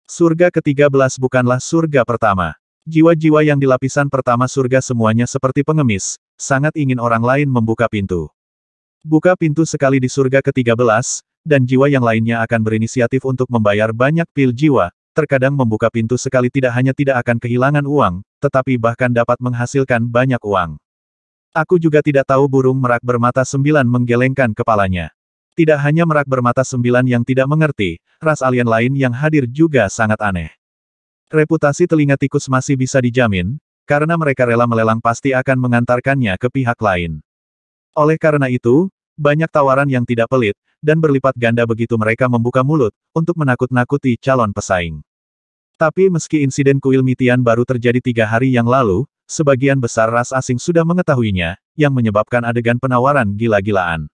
Surga ke-13 bukanlah surga pertama. Jiwa-jiwa yang di lapisan pertama surga semuanya seperti pengemis, sangat ingin orang lain membuka pintu. Buka pintu sekali di surga ke-13, dan jiwa yang lainnya akan berinisiatif untuk membayar banyak pil jiwa. Terkadang membuka pintu sekali tidak hanya tidak akan kehilangan uang, tetapi bahkan dapat menghasilkan banyak uang. Aku juga tidak tahu burung merak bermata 9 menggelengkan kepalanya. Tidak hanya merak bermata 9 yang tidak mengerti, ras alien lain yang hadir juga sangat aneh. Reputasi telinga tikus masih bisa dijamin, karena mereka rela melelang pasti akan mengantarkannya ke pihak lain. Oleh karena itu, banyak tawaran yang tidak pelit, dan berlipat ganda begitu mereka membuka mulut, untuk menakut-nakuti calon pesaing. Tapi meski insiden kuil Mitian baru terjadi 3 hari yang lalu, sebagian besar ras asing sudah mengetahuinya, yang menyebabkan adegan penawaran gila-gilaan.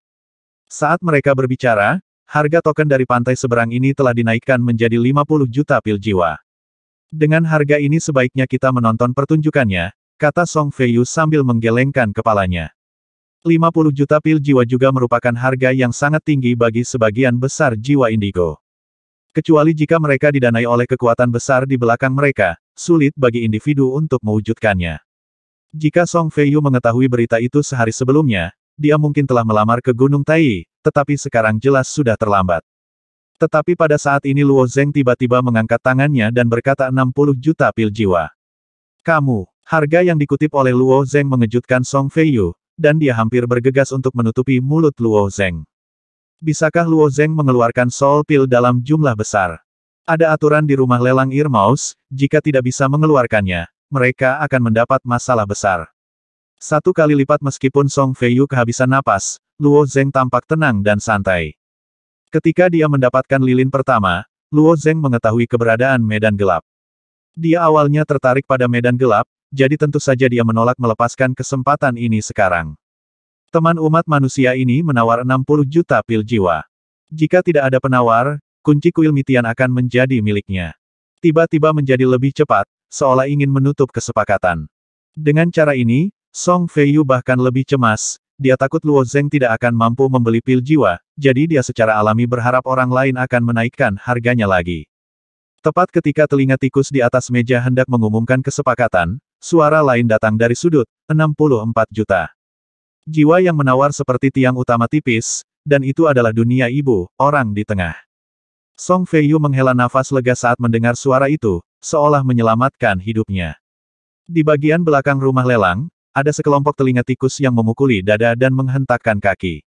Saat mereka berbicara, harga token dari pantai seberang ini telah dinaikkan menjadi 50 juta pil jiwa. Dengan harga ini sebaiknya kita menonton pertunjukannya, kata Song Feiyu sambil menggelengkan kepalanya. 50 juta pil jiwa juga merupakan harga yang sangat tinggi bagi sebagian besar jiwa indigo. Kecuali jika mereka didanai oleh kekuatan besar di belakang mereka, sulit bagi individu untuk mewujudkannya. Jika Song Feiyu mengetahui berita itu sehari sebelumnya, dia mungkin telah melamar ke Gunung Tai, tetapi sekarang jelas sudah terlambat. Tetapi pada saat ini Luo Zeng tiba-tiba mengangkat tangannya dan berkata 60 juta pil jiwa. Kamu, harga yang dikutip oleh Luo Zeng mengejutkan Song Feiyu, dan dia hampir bergegas untuk menutupi mulut Luo Zeng. Bisakah Luo Zeng mengeluarkan soul pil dalam jumlah besar? Ada aturan di rumah lelang Earmouse, jika tidak bisa mengeluarkannya, mereka akan mendapat masalah besar. 1 kali lipat meskipun Song Feiyu kehabisan napas, Luo Zeng tampak tenang dan santai. Ketika dia mendapatkan lilin pertama, Luo Zeng mengetahui keberadaan medan gelap. Dia awalnya tertarik pada medan gelap, jadi tentu saja dia menolak melepaskan kesempatan ini sekarang. Teman umat manusia ini menawar 60 juta pil jiwa. Jika tidak ada penawar, kunci kuil Mitian akan menjadi miliknya. Tiba-tiba menjadi lebih cepat, seolah ingin menutup kesepakatan. Dengan cara ini, Song Feiyu bahkan lebih cemas. Dia takut Luo Zeng tidak akan mampu membeli pil jiwa, jadi dia secara alami berharap orang lain akan menaikkan harganya lagi. Tepat ketika telinga tikus di atas meja hendak mengumumkan kesepakatan, suara lain datang dari sudut, 64 juta. Jiwa yang menawar seperti tiang utama tipis, dan itu adalah dunia ibu, orang di tengah. Song Feiyu menghela nafas lega saat mendengar suara itu, seolah menyelamatkan hidupnya. Di bagian belakang rumah lelang, ada sekelompok telinga tikus yang memukuli dada dan menghentakkan kaki.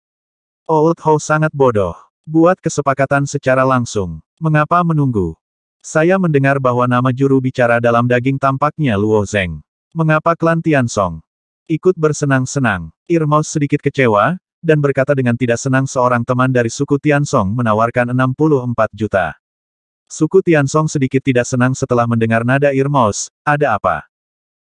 Old Ho sangat bodoh. Buat kesepakatan secara langsung. Mengapa menunggu? Saya mendengar bahwa nama juru bicara dalam daging tampaknya Luo Zeng. Mengapa klan Tiansong ikut bersenang-senang? Earmouse sedikit kecewa, dan berkata dengan tidak senang seorang teman dari suku Tiansong menawarkan 64 juta. Suku Tiansong sedikit tidak senang setelah mendengar nada Earmouse. Ada apa?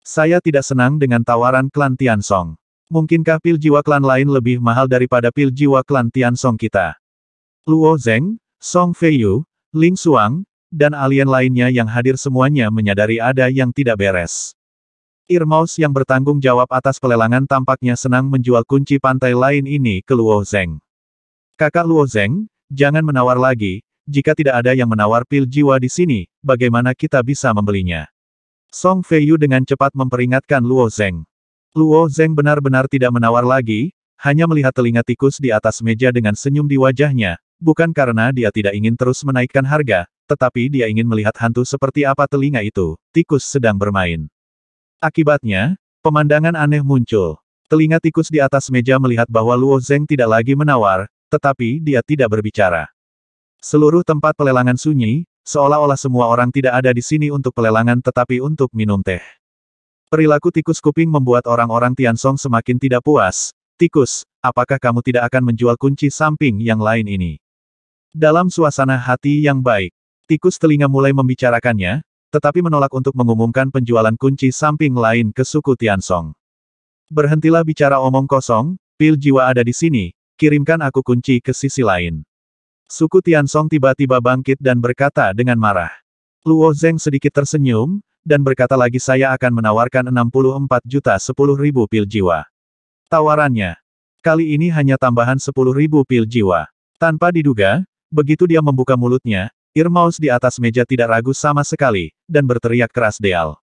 Saya tidak senang dengan tawaran klan Tiansong. Mungkinkah pil jiwa klan lain lebih mahal daripada pil jiwa klan Tiansong kita? Luo Zeng, Song Feiyu, Ling Xuang, dan alien lainnya yang hadir semuanya menyadari ada yang tidak beres. Earmouse yang bertanggung jawab atas pelelangan tampaknya senang menjual kunci pantai lain ini ke Luo Zeng. Kakak Luo Zeng, jangan menawar lagi, jika tidak ada yang menawar pil jiwa di sini, bagaimana kita bisa membelinya? Song Feiyu dengan cepat memperingatkan Luo Zeng. Luo Zeng benar-benar tidak menawar lagi, hanya melihat telinga tikus di atas meja dengan senyum di wajahnya, bukan karena dia tidak ingin terus menaikkan harga, tetapi dia ingin melihat hantu seperti apa telinga itu, tikus sedang bermain. Akibatnya, pemandangan aneh muncul. Telinga tikus di atas meja melihat bahwa Luo Zeng tidak lagi menawar, tetapi dia tidak berbicara. Seluruh tempat pelelangan sunyi, seolah-olah semua orang tidak ada di sini untuk pelelangan tetapi untuk minum teh. Perilaku tikus kuping membuat orang-orang Tiansong semakin tidak puas. Tikus, apakah kamu tidak akan menjual kunci samping yang lain ini? Dalam suasana hati yang baik, tikus telinga mulai membicarakannya, tetapi menolak untuk mengumumkan penjualan kunci samping lain ke suku Tiansong. Berhentilah bicara omong kosong, pil jiwa ada di sini, kirimkan aku kunci ke sisi lain. Suku Tiansong tiba-tiba bangkit dan berkata dengan marah. Luo Zeng sedikit tersenyum, dan berkata lagi saya akan menawarkan 64 juta 10.000 pil jiwa. Tawarannya. Kali ini hanya tambahan 10.000 pil jiwa. Tanpa diduga, begitu dia membuka mulutnya, Earmouse di atas meja tidak ragu sama sekali, dan berteriak keras Deal.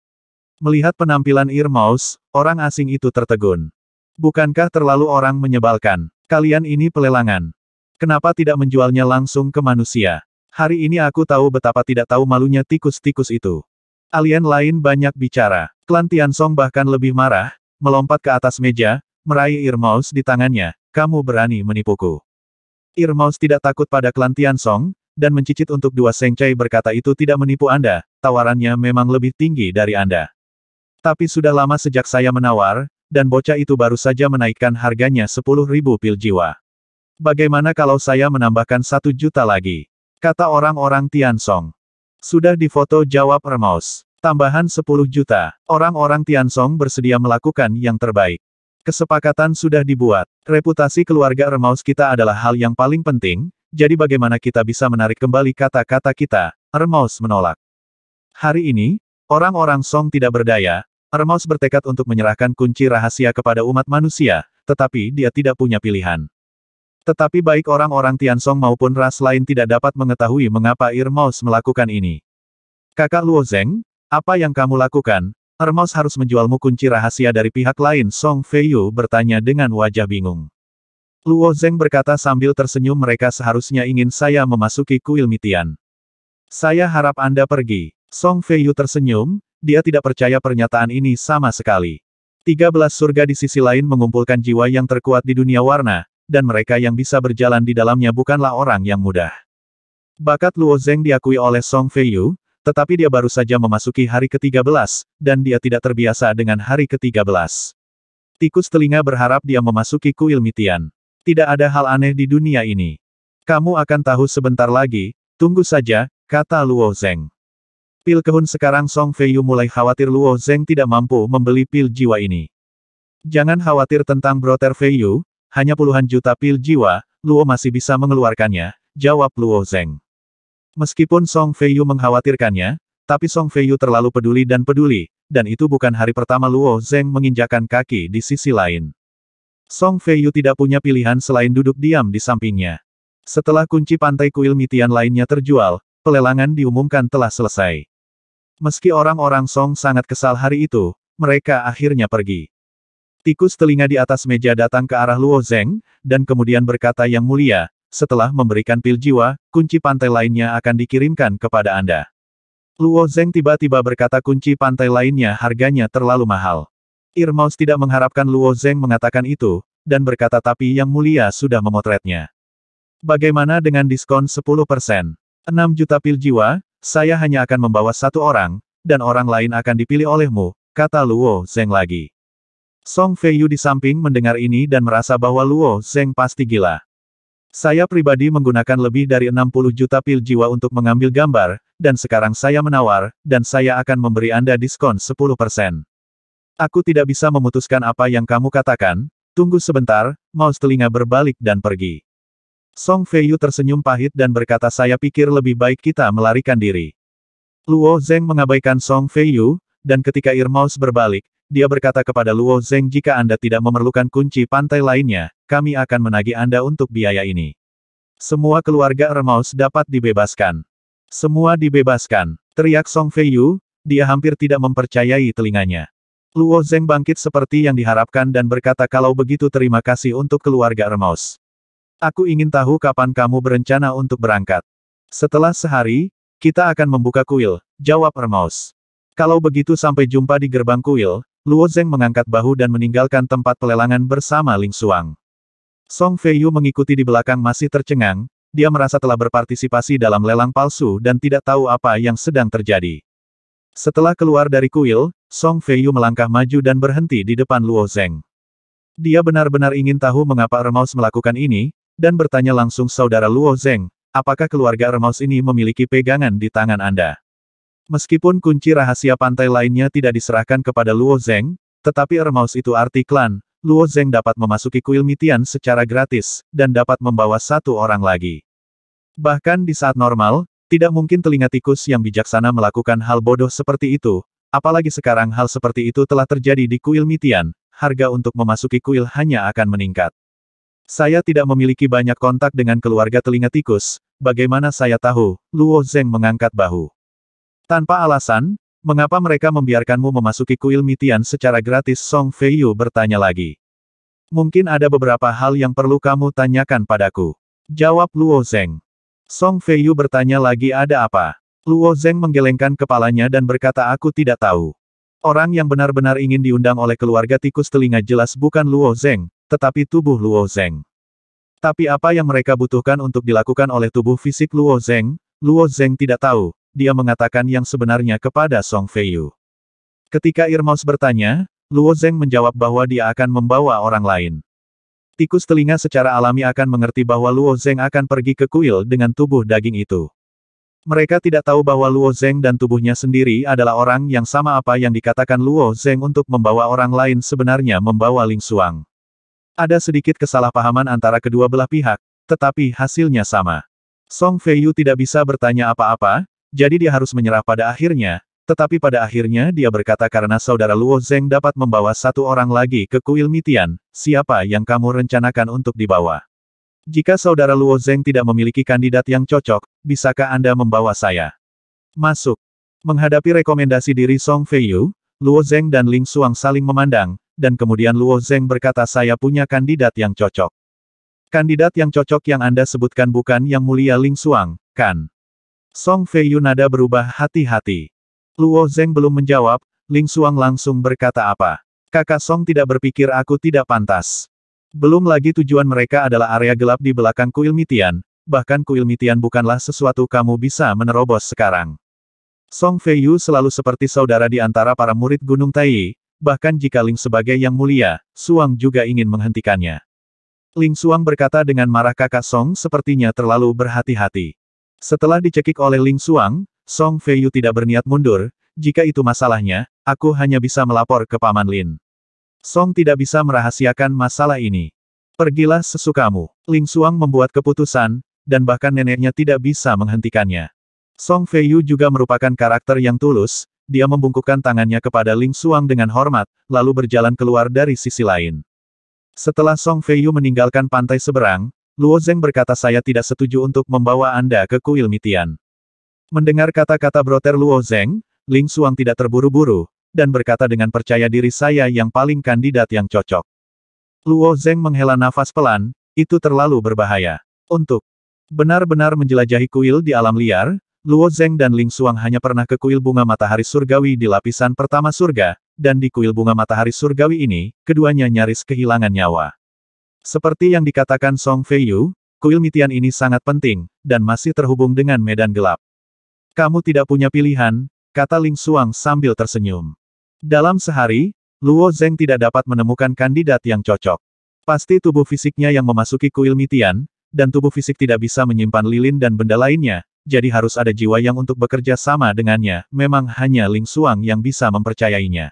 Melihat penampilan Earmouse, orang asing itu tertegun. Bukankah terlalu orang menyebalkan? Kalian ini pelelangan. Kenapa tidak menjualnya langsung ke manusia? Hari ini aku tahu betapa tidak tahu malunya tikus-tikus itu. Alien lain banyak bicara. Klan Tiansong bahkan lebih marah, melompat ke atas meja, meraih Earmouse di tangannya. Kamu berani menipuku. Earmouse tidak takut pada klan Tiansong, dan mencicit untuk 2 sengcai berkata itu tidak menipu Anda, tawarannya memang lebih tinggi dari Anda. Tapi sudah lama sejak saya menawar, dan bocah itu baru saja menaikkan harganya 10.000 pil jiwa. Bagaimana kalau saya menambahkan 1 juta lagi? Kata orang-orang Tiansong. Sudah difoto jawab Earmouse. Tambahan 10 juta. Orang-orang Tiansong bersedia melakukan yang terbaik. Kesepakatan sudah dibuat. Reputasi keluarga Earmouse kita adalah hal yang paling penting, jadi bagaimana kita bisa menarik kembali kata-kata kita? Earmouse menolak. Hari ini, orang-orang Song tidak berdaya. Earmouse bertekad untuk menyerahkan kunci rahasia kepada umat manusia, tetapi dia tidak punya pilihan. Tetapi baik orang-orang Tiansong maupun ras lain tidak dapat mengetahui mengapa Earmouse melakukan ini. Kakak Luo Zeng, apa yang kamu lakukan? Earmouse harus menjualmu kunci rahasia dari pihak lain. Song Feiyu bertanya dengan wajah bingung. Luo Zeng berkata sambil tersenyum, mereka seharusnya ingin saya memasuki kuil Mitian. Saya harap Anda pergi. Song Feiyu tersenyum, dia tidak percaya pernyataan ini sama sekali. 13 surga di sisi lain mengumpulkan jiwa yang terkuat di dunia warna, dan mereka yang bisa berjalan di dalamnya bukanlah orang yang mudah. Bakat Luo Zeng diakui oleh Song Feiyu, tetapi dia baru saja memasuki hari ke-13, dan dia tidak terbiasa dengan hari ke-13. Tikus telinga berharap dia memasuki kuil Mitian. Tidak ada hal aneh di dunia ini. Kamu akan tahu sebentar lagi, tunggu saja, kata Luo Zeng. Pil kehun sekarang Song Feiyu mulai khawatir Luo Zeng tidak mampu membeli pil jiwa ini. Jangan khawatir tentang Brother Feiyu, hanya puluhan juta pil jiwa, Luo masih bisa mengeluarkannya, jawab Luo Zeng. Meskipun Song Feiyu mengkhawatirkannya, tapi Song Feiyu terlalu peduli, dan itu bukan hari pertama Luo Zeng menginjakan kaki di sisi lain. Song Feiyu tidak punya pilihan selain duduk diam di sampingnya. Setelah kunci pantai kuil Mitian lainnya terjual, pelelangan diumumkan telah selesai. Meski orang-orang Song sangat kesal hari itu, mereka akhirnya pergi. Tikus telinga di atas meja datang ke arah Luo Zeng, dan kemudian berkata, Yang Mulia, setelah memberikan pil jiwa, kunci pantai lainnya akan dikirimkan kepada Anda. Luo Zeng tiba-tiba berkata kunci pantai lainnya harganya terlalu mahal. Irmaus tidak mengharapkan Luo Zeng mengatakan itu, dan berkata tapi Yang Mulia sudah memotretnya. Bagaimana dengan diskon 10%? 6 juta pil jiwa, saya hanya akan membawa satu orang, dan orang lain akan dipilih olehmu, kata Luo Zeng lagi. Song Feiyu di samping mendengar ini dan merasa bahwa Luo Zeng pasti gila. Saya pribadi menggunakan lebih dari 60 juta pil jiwa untuk mengambil gambar, dan sekarang saya menawar, dan saya akan memberi Anda diskon 10%. Aku tidak bisa memutuskan apa yang kamu katakan, tunggu sebentar, Maus telinga berbalik dan pergi. Song Feiyu tersenyum pahit dan berkata saya pikir lebih baik kita melarikan diri. Luo Zeng mengabaikan Song Feiyu, dan ketika Irmaus berbalik, dia berkata kepada Luo Zeng jika Anda tidak memerlukan kunci pantai lainnya, kami akan menagih Anda untuk biaya ini. Semua keluarga Irmaus dapat dibebaskan. Semua dibebaskan, teriak Song Feiyu, dia hampir tidak mempercayai telinganya. Luo Zeng bangkit seperti yang diharapkan dan berkata kalau begitu terima kasih untuk keluarga Irmaus. Aku ingin tahu kapan kamu berencana untuk berangkat. Setelah sehari, kita akan membuka kuil, jawab Irmaus. Kalau begitu sampai jumpa di gerbang kuil, Luo Zeng mengangkat bahu dan meninggalkan tempat pelelangan bersama Ling Xuang. Song Feiyu mengikuti di belakang masih tercengang, dia merasa telah berpartisipasi dalam lelang palsu dan tidak tahu apa yang sedang terjadi. Setelah keluar dari kuil, Song Feiyu melangkah maju dan berhenti di depan Luo Zeng. Dia benar-benar ingin tahu mengapa Irmaus melakukan ini, dan bertanya langsung saudara Luo Zeng, apakah keluarga Irmaus ini memiliki pegangan di tangan Anda? Meskipun kunci rahasia pantai lainnya tidak diserahkan kepada Luo Zeng, tetapi Irmaus itu arti klan, Luo Zeng dapat memasuki kuil Mitian secara gratis, dan dapat membawa satu orang lagi. Bahkan di saat normal, tidak mungkin telinga tikus yang bijaksana melakukan hal bodoh seperti itu, apalagi sekarang hal seperti itu telah terjadi di kuil Mitian, harga untuk memasuki kuil hanya akan meningkat. Saya tidak memiliki banyak kontak dengan keluarga telinga tikus, bagaimana saya tahu, Luo Zeng mengangkat bahu. Tanpa alasan, mengapa mereka membiarkanmu memasuki kuil Mitian secara gratis? Song Feiyu bertanya lagi. Mungkin ada beberapa hal yang perlu kamu tanyakan padaku. Jawab Luo Zeng. Song Feiyu bertanya lagi ada apa? Luo Zeng menggelengkan kepalanya dan berkata aku tidak tahu. Orang yang benar-benar ingin diundang oleh keluarga tikus telinga jelas bukan Luo Zeng, tetapi tubuh Luo Zeng. Tapi apa yang mereka butuhkan untuk dilakukan oleh tubuh fisik Luo Zeng tidak tahu, dia mengatakan yang sebenarnya kepada Song Feiyu. Ketika Irmaus bertanya, Luo Zeng menjawab bahwa dia akan membawa orang lain. Tikus telinga secara alami akan mengerti bahwa Luo Zeng akan pergi ke kuil dengan tubuh daging itu. Mereka tidak tahu bahwa Luo Zeng dan tubuhnya sendiri adalah orang yang sama apa yang dikatakan Luo Zeng untuk membawa orang lain sebenarnya membawa Ling Xuang. Ada sedikit kesalahpahaman antara kedua belah pihak, tetapi hasilnya sama. Song Feiyu tidak bisa bertanya apa-apa, jadi dia harus menyerah pada akhirnya, tetapi pada akhirnya dia berkata karena saudara Luo Zeng dapat membawa satu orang lagi ke kuil Mitian, siapa yang kamu rencanakan untuk dibawa? Jika saudara Luo Zeng tidak memiliki kandidat yang cocok, bisakah Anda membawa saya? Masuk. Menghadapi rekomendasi diri Song Feiyu, Luo Zeng dan Ling Xuang saling memandang, dan kemudian Luo Zeng berkata saya punya kandidat yang cocok. Kandidat yang cocok yang Anda sebutkan bukan Yang Mulia Ling Xuang, kan? Song Feiyu nada berubah hati-hati. Luo Zeng belum menjawab, Ling Xuang langsung berkata apa? Kakak Song tidak berpikir aku tidak pantas. Belum lagi tujuan mereka adalah area gelap di belakang kuil Mitian, bahkan kuil Mitian bukanlah sesuatu kamu bisa menerobos sekarang. Song Feiyu selalu seperti saudara di antara para murid Gunung Tai, bahkan jika Ling sebagai yang mulia, Xuang juga ingin menghentikannya. Ling Xuang berkata dengan marah kakak Song sepertinya terlalu berhati-hati. Setelah dicekik oleh Ling Xuang, Song Feiyu tidak berniat mundur, jika itu masalahnya, aku hanya bisa melapor ke Paman Lin. Song tidak bisa merahasiakan masalah ini. Pergilah sesukamu. Ling Xuang membuat keputusan, dan bahkan neneknya tidak bisa menghentikannya. Song Feiyu juga merupakan karakter yang tulus, dia membungkukkan tangannya kepada Ling Xuang dengan hormat, lalu berjalan keluar dari sisi lain. Setelah Song Feiyu meninggalkan pantai seberang, Luo Zeng berkata saya tidak setuju untuk membawa Anda ke kuil Mitian. Mendengar kata-kata broter Luo Zeng, Ling Xuang tidak terburu-buru, dan berkata dengan percaya diri saya yang paling kandidat yang cocok. Luo Zeng menghela nafas pelan, itu terlalu berbahaya. Untuk benar-benar menjelajahi kuil di alam liar, Luo Zeng dan Ling Xuang hanya pernah ke kuil bunga matahari surgawi di lapisan pertama surga, dan di kuil bunga matahari surgawi ini, keduanya nyaris kehilangan nyawa. Seperti yang dikatakan Song Feiyu, kuil Mitian ini sangat penting, dan masih terhubung dengan medan gelap. Kamu tidak punya pilihan, kata Ling Xuang sambil tersenyum. Dalam sehari, Luo Zeng tidak dapat menemukan kandidat yang cocok. Pasti tubuh fisiknya yang memasuki kuil Mitian, dan tubuh fisik tidak bisa menyimpan lilin dan benda lainnya, jadi harus ada jiwa yang untuk bekerja sama dengannya, memang hanya Ling Xuang yang bisa mempercayainya.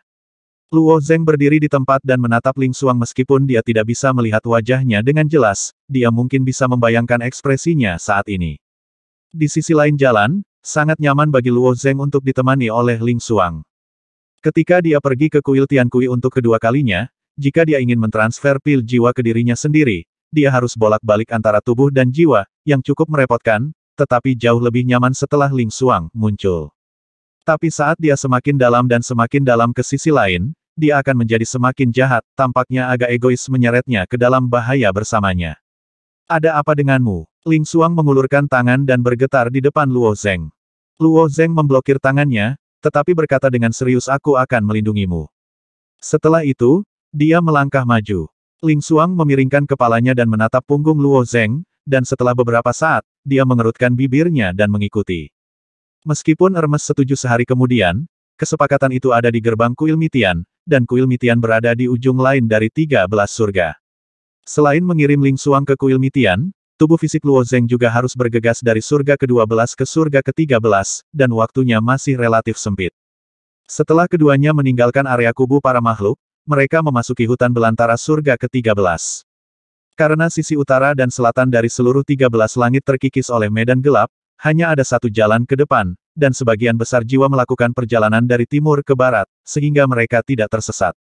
Luo Zeng berdiri di tempat dan menatap Ling Xuang meskipun dia tidak bisa melihat wajahnya dengan jelas, dia mungkin bisa membayangkan ekspresinya saat ini. Di sisi lain jalan, sangat nyaman bagi Luo Zeng untuk ditemani oleh Ling Xuang. Ketika dia pergi ke kuil Tiankui untuk kedua kalinya, jika dia ingin mentransfer pil jiwa ke dirinya sendiri, dia harus bolak-balik antara tubuh dan jiwa, yang cukup merepotkan, tetapi jauh lebih nyaman setelah Ling Xuang muncul. Tapi saat dia semakin dalam ke sisi lain, dia akan menjadi semakin jahat, tampaknya agak egois menyeretnya ke dalam bahaya bersamanya. Ada apa denganmu? Ling Xuang mengulurkan tangan dan bergetar di depan Luo Zeng. Luo Zeng memblokir tangannya, tetapi berkata dengan serius aku akan melindungimu. Setelah itu, dia melangkah maju. Ling Xuang memiringkan kepalanya dan menatap punggung Luo Zeng, dan setelah beberapa saat, dia mengerutkan bibirnya dan mengikuti. Meskipun Hermes setuju sehari kemudian, kesepakatan itu ada di gerbang kuil Mitian, dan kuil Mitian berada di ujung lain dari 13 surga. Selain mengirim Ling Xuang ke kuil Mitian, tubuh fisik Luo Zeng juga harus bergegas dari surga ke-12 ke surga ke-13, dan waktunya masih relatif sempit. Setelah keduanya meninggalkan area kubu para makhluk, mereka memasuki hutan belantara surga ke-13. Karena sisi utara dan selatan dari seluruh 13 langit terkikis oleh medan gelap, hanya ada satu jalan ke depan, dan sebagian besar jiwa melakukan perjalanan dari timur ke barat, sehingga mereka tidak tersesat.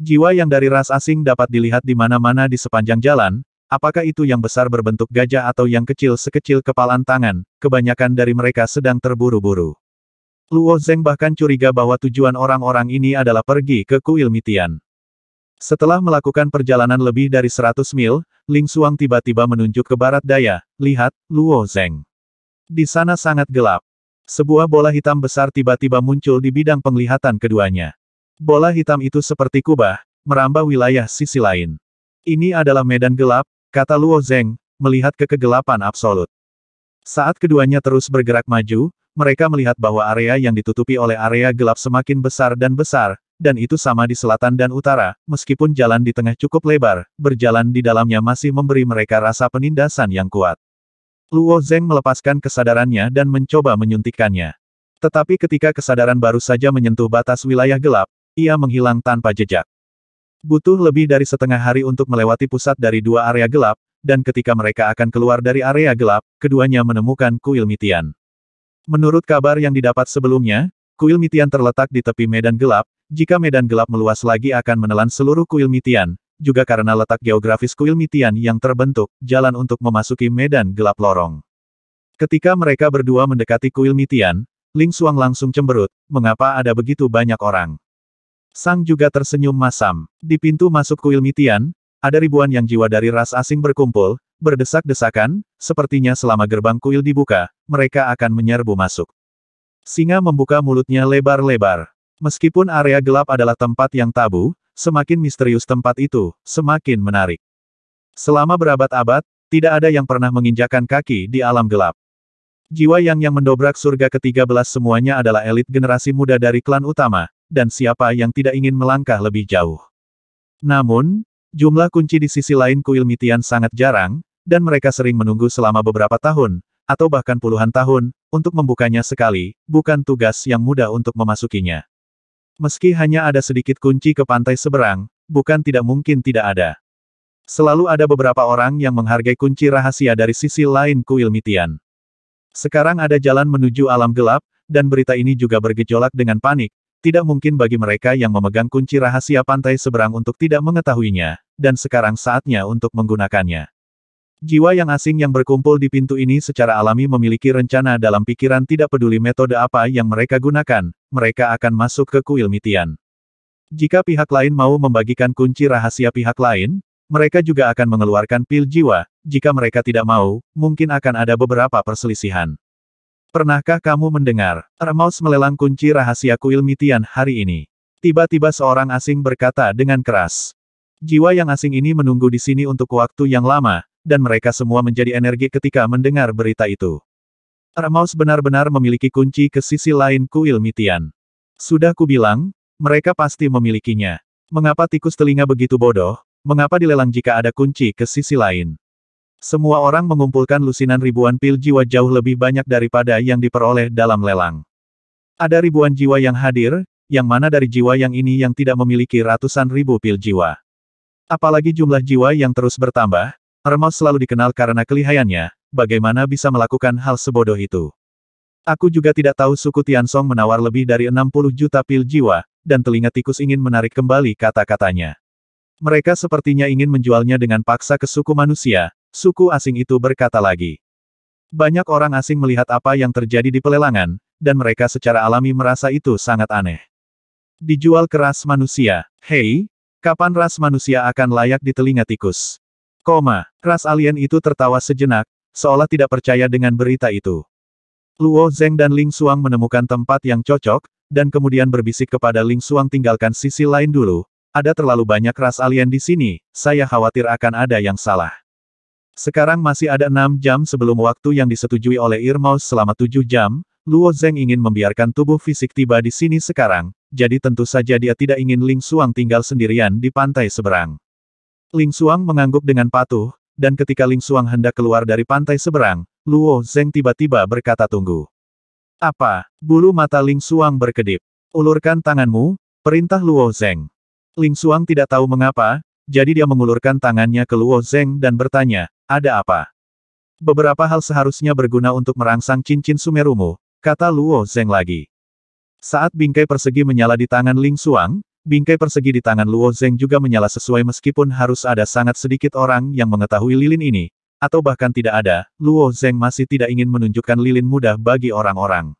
Jiwa yang dari ras asing dapat dilihat di mana-mana di sepanjang jalan, apakah itu yang besar berbentuk gajah atau yang kecil sekecil kepalan tangan, kebanyakan dari mereka sedang terburu-buru. Luo Zeng bahkan curiga bahwa tujuan orang-orang ini adalah pergi ke kuil Mitian. Setelah melakukan perjalanan lebih dari 100 mil, Ling Xuang tiba-tiba menunjuk ke barat daya, lihat, Luo Zeng. Di sana sangat gelap. Sebuah bola hitam besar tiba-tiba muncul di bidang penglihatan keduanya. Bola hitam itu seperti kubah, merambah wilayah sisi lain. Ini adalah medan gelap, kata Luo Zeng, melihat ke kegelapan absolut. Saat keduanya terus bergerak maju, mereka melihat bahwa area yang ditutupi oleh area gelap semakin besar, dan itu sama di selatan dan utara, meskipun jalan di tengah cukup lebar, berjalan di dalamnya masih memberi mereka rasa penindasan yang kuat. Luo Zeng melepaskan kesadarannya dan mencoba menyuntikkannya. Tetapi ketika kesadaran baru saja menyentuh batas wilayah gelap, ia menghilang tanpa jejak. Butuh lebih dari setengah hari untuk melewati pusat dari dua area gelap, dan ketika mereka akan keluar dari area gelap, keduanya menemukan kuil Mitian. Menurut kabar yang didapat sebelumnya, kuil Mitian terletak di tepi medan gelap, jika medan gelap meluas lagi akan menelan seluruh kuil Mitian, juga karena letak geografis kuil Mitian yang terbentuk, jalan untuk memasuki medan gelap lorong. Ketika mereka berdua mendekati kuil Mitian, Ling Xuang langsung cemberut, mengapa ada begitu banyak orang? Sang juga tersenyum masam. Di pintu masuk kuil Mitian, ada ribuan yang jiwa dari ras asing berkumpul, berdesak-desakan, sepertinya selama gerbang kuil dibuka, mereka akan menyerbu masuk. Singa membuka mulutnya lebar-lebar. Meskipun area gelap adalah tempat yang tabu, semakin misterius tempat itu, semakin menarik. Selama berabad-abad, tidak ada yang pernah menginjakkan kaki di alam gelap. Jiwa yang mendobrak surga ke-13 semuanya adalah elit generasi muda dari klan utama, dan siapa yang tidak ingin melangkah lebih jauh. Namun, jumlah kunci di sisi lain kuil Mitian sangat jarang, dan mereka sering menunggu selama beberapa tahun, atau bahkan puluhan tahun, untuk membukanya sekali, bukan tugas yang mudah untuk memasukinya. Meski hanya ada sedikit kunci ke pantai seberang, bukan tidak mungkin tidak ada. Selalu ada beberapa orang yang menghargai kunci rahasia dari sisi lain kuil Mitian. Sekarang ada jalan menuju alam gelap, dan berita ini juga bergejolak dengan panik. Tidak mungkin bagi mereka yang memegang kunci rahasia pantai seberang untuk tidak mengetahuinya, dan sekarang saatnya untuk menggunakannya. Jiwa yang asing yang berkumpul di pintu ini secara alami memiliki rencana dalam pikiran tidak peduli metode apa yang mereka gunakan, mereka akan masuk ke kuil Mitian. Jika pihak lain mau membagikan kunci rahasia pihak lain, mereka juga akan mengeluarkan pil jiwa, jika mereka tidak mau, mungkin akan ada beberapa perselisihan. Pernahkah kamu mendengar, Ramos melelang kunci rahasia kuil Mitian hari ini? Tiba-tiba seorang asing berkata dengan keras. Jiwa yang asing ini menunggu di sini untuk waktu yang lama, dan mereka semua menjadi energi ketika mendengar berita itu. Ramos benar-benar memiliki kunci ke sisi lain kuil Mitian. Sudah kubilang, mereka pasti memilikinya. Mengapa tikus telinga begitu bodoh? Mengapa dilelang jika ada kunci ke sisi lain? Semua orang mengumpulkan lusinan ribuan pil jiwa jauh lebih banyak daripada yang diperoleh dalam lelang. Ada ribuan jiwa yang hadir, yang mana dari jiwa yang ini yang tidak memiliki ratusan ribu pil jiwa. Apalagi jumlah jiwa yang terus bertambah, Ramos selalu dikenal karena kelihayannya, bagaimana bisa melakukan hal sebodoh itu. Aku juga tidak tahu suku Tiansong menawar lebih dari 60 juta pil jiwa, dan telinga tikus ingin menarik kembali kata-katanya. Mereka sepertinya ingin menjualnya dengan paksa ke suku manusia. Suku asing itu berkata lagi. Banyak orang asing melihat apa yang terjadi di pelelangan, dan mereka secara alami merasa itu sangat aneh. Dijual ke ras manusia. Hei, kapan ras manusia akan layak di telinga tikus? Ras alien itu tertawa sejenak, seolah tidak percaya dengan berita itu. Luo Zeng dan Ling Xuang menemukan tempat yang cocok, dan kemudian berbisik kepada Ling Xuang tinggalkan sisi lain dulu. Ada terlalu banyak ras alien di sini, saya khawatir akan ada yang salah. Sekarang masih ada 6 jam sebelum waktu yang disetujui oleh Irmaus selama 7 jam, Luo Zeng ingin membiarkan tubuh fisik tiba di sini sekarang, jadi tentu saja dia tidak ingin Ling Xuang tinggal sendirian di pantai seberang. Ling Xuang mengangguk dengan patuh, dan ketika Ling Xuang hendak keluar dari pantai seberang, Luo Zeng tiba-tiba berkata tunggu. Apa? Bulu mata Ling Xuang berkedip. Ulurkan tanganmu, perintah Luo Zeng. Ling Xuang tidak tahu mengapa, jadi dia mengulurkan tangannya ke Luo Zeng dan bertanya, ada apa? Beberapa hal seharusnya berguna untuk merangsang cincin sumerumu, kata Luo Zeng lagi. Saat bingkai persegi menyala di tangan Ling Xuang, bingkai persegi di tangan Luo Zeng juga menyala sesuai meskipun harus ada sangat sedikit orang yang mengetahui lilin ini, atau bahkan tidak ada, Luo Zeng masih tidak ingin menunjukkan lilin mudah bagi orang-orang.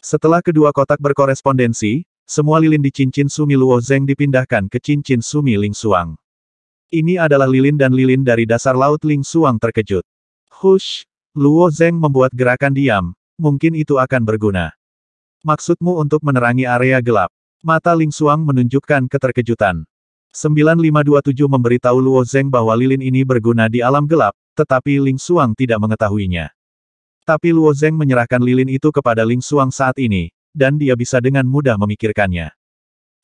Setelah kedua kotak berkorespondensi, semua lilin di cincin sumi Luo Zeng dipindahkan ke cincin sumi Ling Xuang. Ini adalah lilin dan lilin dari dasar laut. Ling Xuang terkejut. Hush, Luo Zeng membuat gerakan diam, mungkin itu akan berguna. Maksudmu untuk menerangi area gelap? Mata Ling Xuang menunjukkan keterkejutan. 9527 memberitahu Luo Zeng bahwa lilin ini berguna di alam gelap, tetapi Ling Xuang tidak mengetahuinya. Tapi Luo Zeng menyerahkan lilin itu kepada Ling Xuang saat ini, dan dia bisa dengan mudah memikirkannya.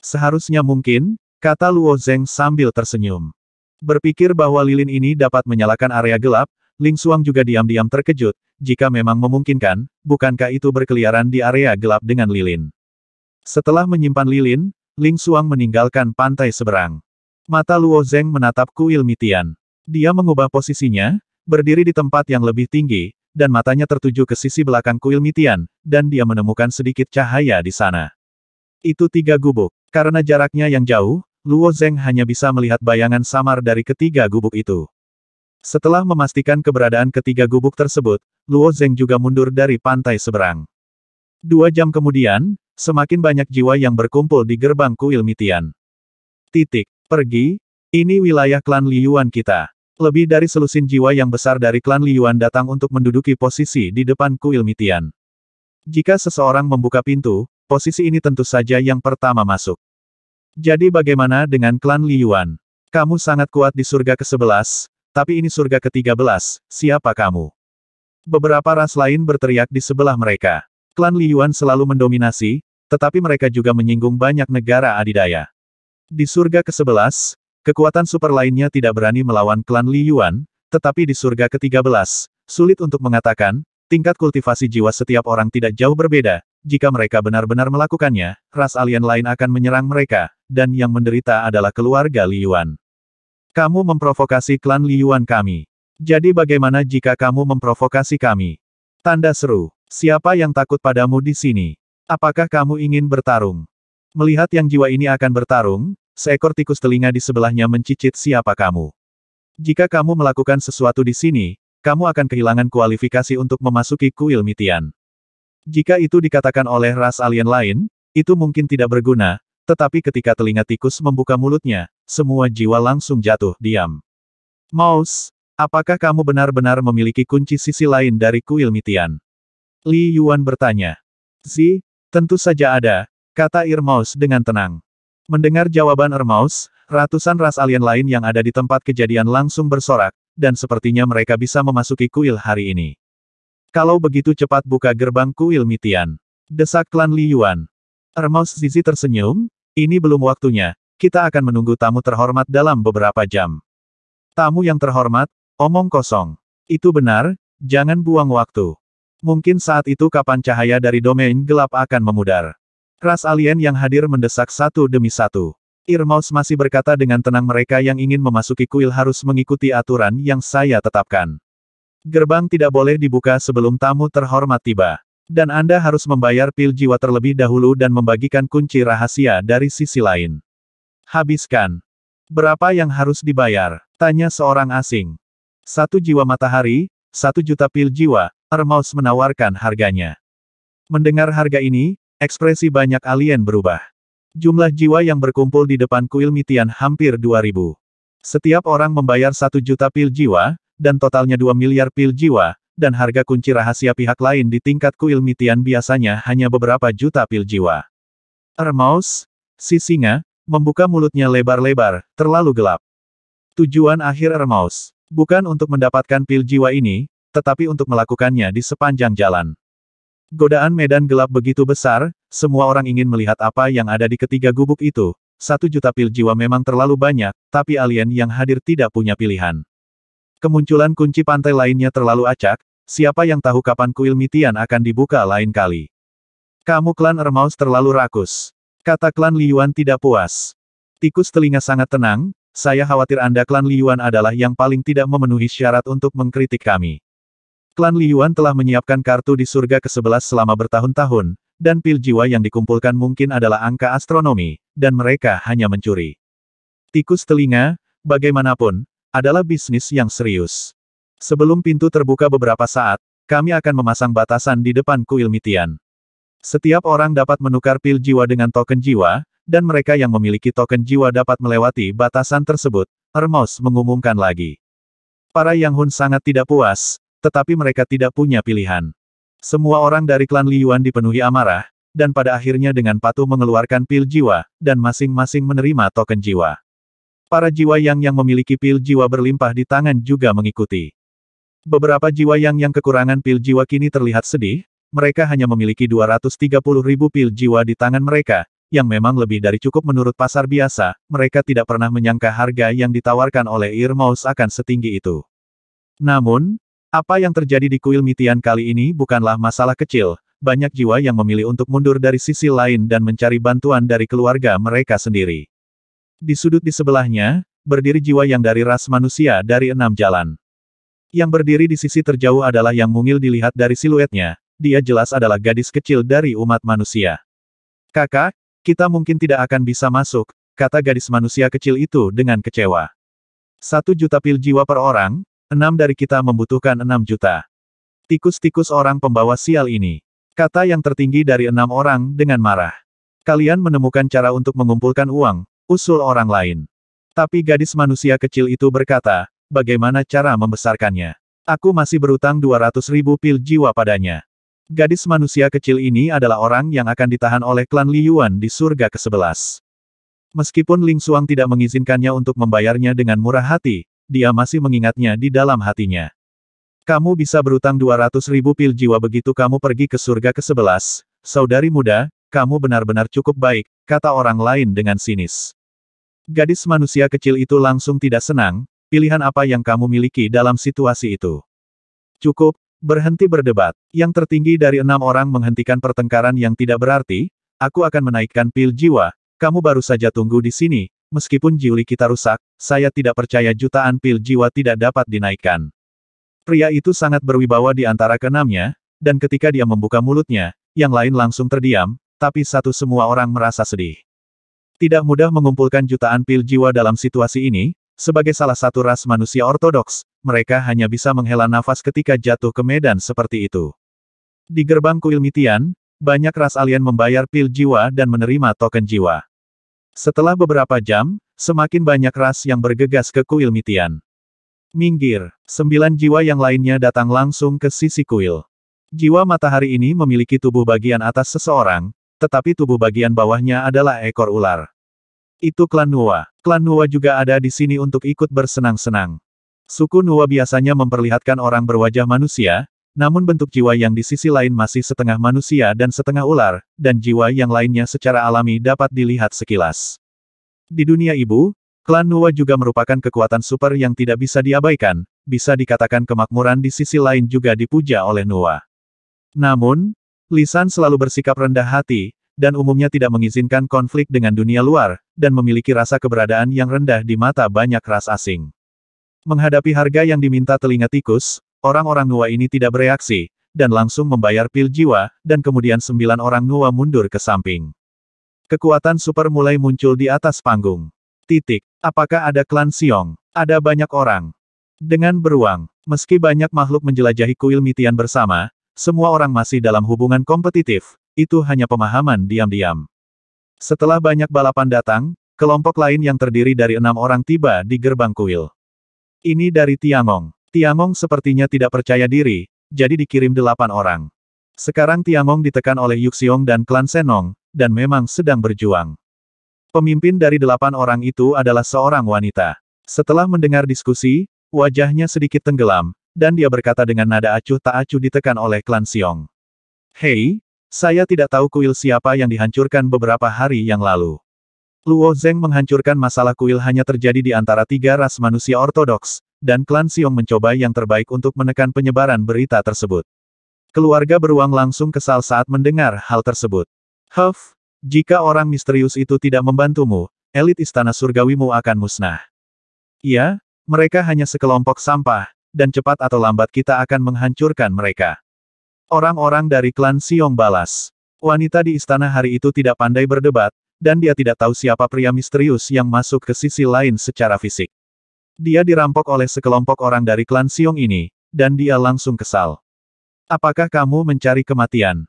Seharusnya mungkin, kata Luo Zeng sambil tersenyum. Berpikir bahwa lilin ini dapat menyalakan area gelap, Ling Xuang juga diam-diam terkejut, jika memang memungkinkan, bukankah itu berkeliaran di area gelap dengan lilin? Setelah menyimpan lilin, Ling Xuang meninggalkan pantai seberang. Mata Luo Zeng menatap kuil Mitian. Dia mengubah posisinya, berdiri di tempat yang lebih tinggi, dan matanya tertuju ke sisi belakang kuil Mitian, dan dia menemukan sedikit cahaya di sana. Itu 3 gubuk. Karena jaraknya yang jauh, Luo Zeng hanya bisa melihat bayangan samar dari ketiga gubuk itu. Setelah memastikan keberadaan ketiga gubuk tersebut, Luo Zeng juga mundur dari pantai seberang. 2 jam kemudian, semakin banyak jiwa yang berkumpul di gerbang kuil Mitian. Pergi, Ini wilayah klan Li Yuan kita. Lebih dari selusin jiwa yang besar dari klan Li Yuan datang untuk menduduki posisi di depan kuil Mitian. Jika seseorang membuka pintu, posisi ini tentu saja yang pertama masuk. Jadi bagaimana dengan klan Li Yuan? Kamu sangat kuat di surga ke-11, tapi ini surga ke-13, siapa kamu? Beberapa ras lain berteriak di sebelah mereka. Klan Li Yuan selalu mendominasi, tetapi mereka juga menyinggung banyak negara adidaya. Di surga ke-11, kekuatan super lainnya tidak berani melawan klan Li Yuan, tetapi di surga ke-13, sulit untuk mengatakan, tingkat kultivasi jiwa setiap orang tidak jauh berbeda, jika mereka benar-benar melakukannya, ras alien lain akan menyerang mereka, dan yang menderita adalah keluarga Li Yuan. Kamu memprovokasi klan Li Yuan kami. Jadi bagaimana jika kamu memprovokasi kami? Tanda seru. Siapa yang takut padamu di sini? Apakah kamu ingin bertarung? Melihat yang jiwa ini akan bertarung, seekor tikus telinga di sebelahnya mencicit siapa kamu. Jika kamu melakukan sesuatu di sini, kamu akan kehilangan kualifikasi untuk memasuki kuil Mitian. Jika itu dikatakan oleh ras alien lain, itu mungkin tidak berguna, tetapi ketika telinga tikus membuka mulutnya, semua jiwa langsung jatuh diam. Mouse, apakah kamu benar-benar memiliki kunci sisi lain dari kuil Mitian? Li Yuan bertanya. Tentu saja ada, kata Mouse dengan tenang. Mendengar jawaban Mouse, ratusan ras alien lain yang ada di tempat kejadian langsung bersorak, dan sepertinya mereka bisa memasuki kuil hari ini. Kalau begitu cepat buka gerbang kuil Mitian. Desak klan Li Yuan. Mouse tersenyum, ini belum waktunya, kita akan menunggu tamu terhormat dalam beberapa jam. Tamu yang terhormat, omong kosong. Itu benar, jangan buang waktu. Mungkin saat itu kapan cahaya dari domain gelap akan memudar. Ras alien yang hadir mendesak satu demi satu. Mouse masih berkata dengan tenang mereka yang ingin memasuki kuil harus mengikuti aturan yang saya tetapkan. Gerbang tidak boleh dibuka sebelum tamu terhormat tiba. Dan Anda harus membayar pil jiwa terlebih dahulu dan membagikan kunci rahasia dari sisi lain. Habiskan. Berapa yang harus dibayar? Tanya seorang asing. 1 jiwa matahari, 1 juta pil jiwa, Mouse menawarkan harganya. Mendengar harga ini, ekspresi banyak alien berubah. Jumlah jiwa yang berkumpul di depan kuil Mitian hampir 2000. Setiap orang membayar 1 juta pil jiwa, dan totalnya 2 miliar pil jiwa, dan harga kunci rahasia pihak lain di tingkat kuil Mitian biasanya hanya beberapa juta pil jiwa. Mouse, si singa, membuka mulutnya lebar-lebar, terlalu gelap. Tujuan akhir Mouse, bukan untuk mendapatkan pil jiwa ini, tetapi untuk melakukannya di sepanjang jalan. Godaan medan gelap begitu besar, semua orang ingin melihat apa yang ada di ketiga gubuk itu. 1 juta pil jiwa memang terlalu banyak, tapi alien yang hadir tidak punya pilihan. Kemunculan kunci pantai lainnya terlalu acak, siapa yang tahu kapan kuil Mitian akan dibuka lain kali. Kamu klan Mouse terlalu rakus. Kata klan Li Yuan tidak puas. Tikus telinga sangat tenang, saya khawatir Anda klan Li Yuan adalah yang paling tidak memenuhi syarat untuk mengkritik kami. Klan Li Yuan telah menyiapkan kartu di surga ke-11 selama bertahun-tahun, dan pil jiwa yang dikumpulkan mungkin adalah angka astronomi, dan mereka hanya mencuri. Tikus telinga, bagaimanapun, adalah bisnis yang serius. Sebelum pintu terbuka beberapa saat, kami akan memasang batasan di depan kuil Mitian. Setiap orang dapat menukar pil jiwa dengan token jiwa, dan mereka yang memiliki token jiwa dapat melewati batasan tersebut, Mouse mengumumkan lagi. Para Yang Hun sangat tidak puas, tetapi mereka tidak punya pilihan. Semua orang dari klan Li Yuan dipenuhi amarah, dan pada akhirnya dengan patuh mengeluarkan pil jiwa, dan masing-masing menerima token jiwa. Para jiwa yang memiliki pil jiwa berlimpah di tangan juga mengikuti. Beberapa jiwa yang kekurangan pil jiwa kini terlihat sedih, mereka hanya memiliki 230.000 pil jiwa di tangan mereka, yang memang lebih dari cukup menurut pasar biasa, mereka tidak pernah menyangka harga yang ditawarkan oleh Mouse akan setinggi itu. Namun, apa yang terjadi di kuil Mitian kali ini bukanlah masalah kecil, banyak jiwa yang memilih untuk mundur dari sisi lain dan mencari bantuan dari keluarga mereka sendiri. Di sudut di sebelahnya, berdiri jiwa yang dari ras manusia dari 6 jalan. Yang berdiri di sisi terjauh adalah yang mungil dilihat dari siluetnya, dia jelas adalah gadis kecil dari umat manusia. Kakak, kita mungkin tidak akan bisa masuk, kata gadis manusia kecil itu dengan kecewa. 1 juta pil jiwa per orang, 6 dari kita membutuhkan 6 juta. Tikus-tikus orang pembawa sial ini. Kata yang tertinggi dari 6 orang dengan marah. Kalian menemukan cara untuk mengumpulkan uang, usul orang lain. Tapi gadis manusia kecil itu berkata, bagaimana cara membesarkannya? Aku masih berutang 200.000 pil jiwa padanya. Gadis manusia kecil ini adalah orang yang akan ditahan oleh klan Li Yuan di surga ke-11. Meskipun Ling Xuang tidak mengizinkannya untuk membayarnya dengan murah hati, dia masih mengingatnya di dalam hatinya. Kamu bisa berutang 200.000 pil jiwa begitu kamu pergi ke surga ke-11, saudari muda, kamu benar-benar cukup baik, kata orang lain dengan sinis. Gadis manusia kecil itu langsung tidak senang, pilihan apa yang kamu miliki dalam situasi itu? Cukup. Berhenti berdebat. Yang tertinggi dari 6 orang menghentikan pertengkaran yang tidak berarti, aku akan menaikkan pil jiwa, kamu baru saja tunggu di sini, meskipun jiuli kita rusak, saya tidak percaya jutaan pil jiwa tidak dapat dinaikkan. Pria itu sangat berwibawa di antara keenamnya, dan ketika dia membuka mulutnya, yang lain langsung terdiam, tapi semua orang merasa sedih. Tidak mudah mengumpulkan jutaan pil jiwa dalam situasi ini. Sebagai salah satu ras manusia ortodoks, mereka hanya bisa menghela nafas ketika jatuh ke medan seperti itu. Di gerbang kuil Mitian, banyak ras alien membayar pil jiwa dan menerima token jiwa. Setelah beberapa jam, semakin banyak ras yang bergegas ke kuil Mitian. Minggir, 9 jiwa yang lainnya datang langsung ke sisi kuil. Jiwa matahari ini memiliki tubuh bagian atas seseorang, tetapi tubuh bagian bawahnya adalah ekor ular. Itu klan Nuwa. Klan Nuwa juga ada di sini untuk ikut bersenang-senang. Suku Nuwa biasanya memperlihatkan orang berwajah manusia, namun bentuk jiwa yang di sisi lain masih setengah manusia dan setengah ular, dan jiwa yang lainnya secara alami dapat dilihat sekilas. Di dunia ibu, klan Nuwa juga merupakan kekuatan super yang tidak bisa diabaikan, bisa dikatakan kemakmuran di sisi lain juga dipuja oleh Nuwa. Namun, Lisan selalu bersikap rendah hati, dan umumnya tidak mengizinkan konflik dengan dunia luar, dan memiliki rasa keberadaan yang rendah di mata banyak ras asing. Menghadapi harga yang diminta telinga tikus, orang-orang Nuwa ini tidak bereaksi, dan langsung membayar pil jiwa, dan kemudian 9 orang Nuwa mundur ke samping. Kekuatan super mulai muncul di atas panggung. Apakah ada klan Xiong? Ada banyak orang. Dengan beruang, meski banyak makhluk menjelajahi kuil Mitian bersama, semua orang masih dalam hubungan kompetitif. Itu hanya pemahaman diam-diam. Setelah banyak balapan datang, kelompok lain yang terdiri dari 6 orang tiba di gerbang kuil. Ini dari Tiangong. Tiangong sepertinya tidak percaya diri, jadi dikirim 8 orang. Sekarang Tiangong ditekan oleh Yuxiong dan klan Senong, dan memang sedang berjuang. Pemimpin dari 8 orang itu adalah seorang wanita. Setelah mendengar diskusi, wajahnya sedikit tenggelam, dan dia berkata dengan nada acuh tak acuh ditekan oleh klan Xiong. Hei, saya tidak tahu kuil siapa yang dihancurkan beberapa hari yang lalu. Luo Zeng menghancurkan masalah kuil hanya terjadi di antara 3 ras manusia ortodoks, dan klan Xiong mencoba yang terbaik untuk menekan penyebaran berita tersebut. Keluarga beruang langsung kesal saat mendengar hal tersebut. Jika orang misterius itu tidak membantumu, elit istana surgawimu akan musnah. Iya, mereka hanya sekelompok sampah, dan cepat atau lambat kita akan menghancurkan mereka. Orang-orang dari klan Xiong balas. Wanita di istana hari itu tidak pandai berdebat, dan dia tidak tahu siapa pria misterius yang masuk ke sisi lain secara fisik. Dia dirampok oleh sekelompok orang dari klan Xiong ini, dan dia langsung kesal. Apakah kamu mencari kematian?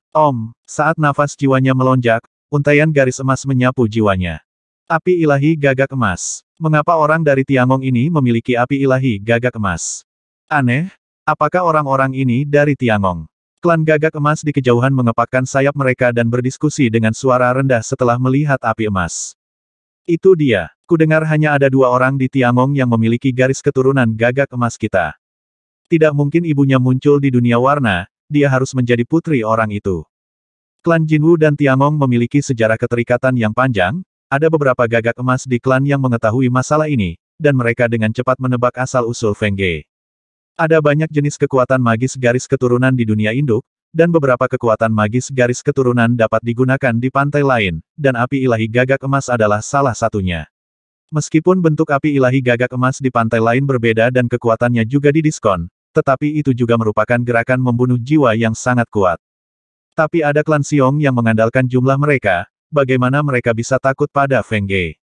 Saat nafas jiwanya melonjak, untaian garis emas menyapu jiwanya. Api ilahi gagak emas. Mengapa orang dari Tiangong ini memiliki api ilahi gagak emas? Aneh, apakah orang-orang ini dari Tiangong? Klan gagak emas di kejauhan mengepakkan sayap mereka dan berdiskusi dengan suara rendah setelah melihat api emas. Itu dia. Kudengar hanya ada 2 orang di Tiangong yang memiliki garis keturunan gagak emas kita. Tidak mungkin ibunya muncul di dunia warna, dia harus menjadi putri orang itu. Klan Jinwu dan Tiangong memiliki sejarah keterikatan yang panjang, ada beberapa gagak emas di klan yang mengetahui masalah ini, dan mereka dengan cepat menebak asal-usul Feng Ge. Ada banyak jenis kekuatan magis garis keturunan di dunia induk, dan beberapa kekuatan magis garis keturunan dapat digunakan di pantai lain, dan api ilahi gagak emas adalah salah satunya. Meskipun bentuk api ilahi gagak emas di pantai lain berbeda dan kekuatannya juga didiskon, tetapi itu juga merupakan gerakan membunuh jiwa yang sangat kuat. Tapi ada klan Xiong yang mengandalkan jumlah mereka, bagaimana mereka bisa takut pada Feng Ge?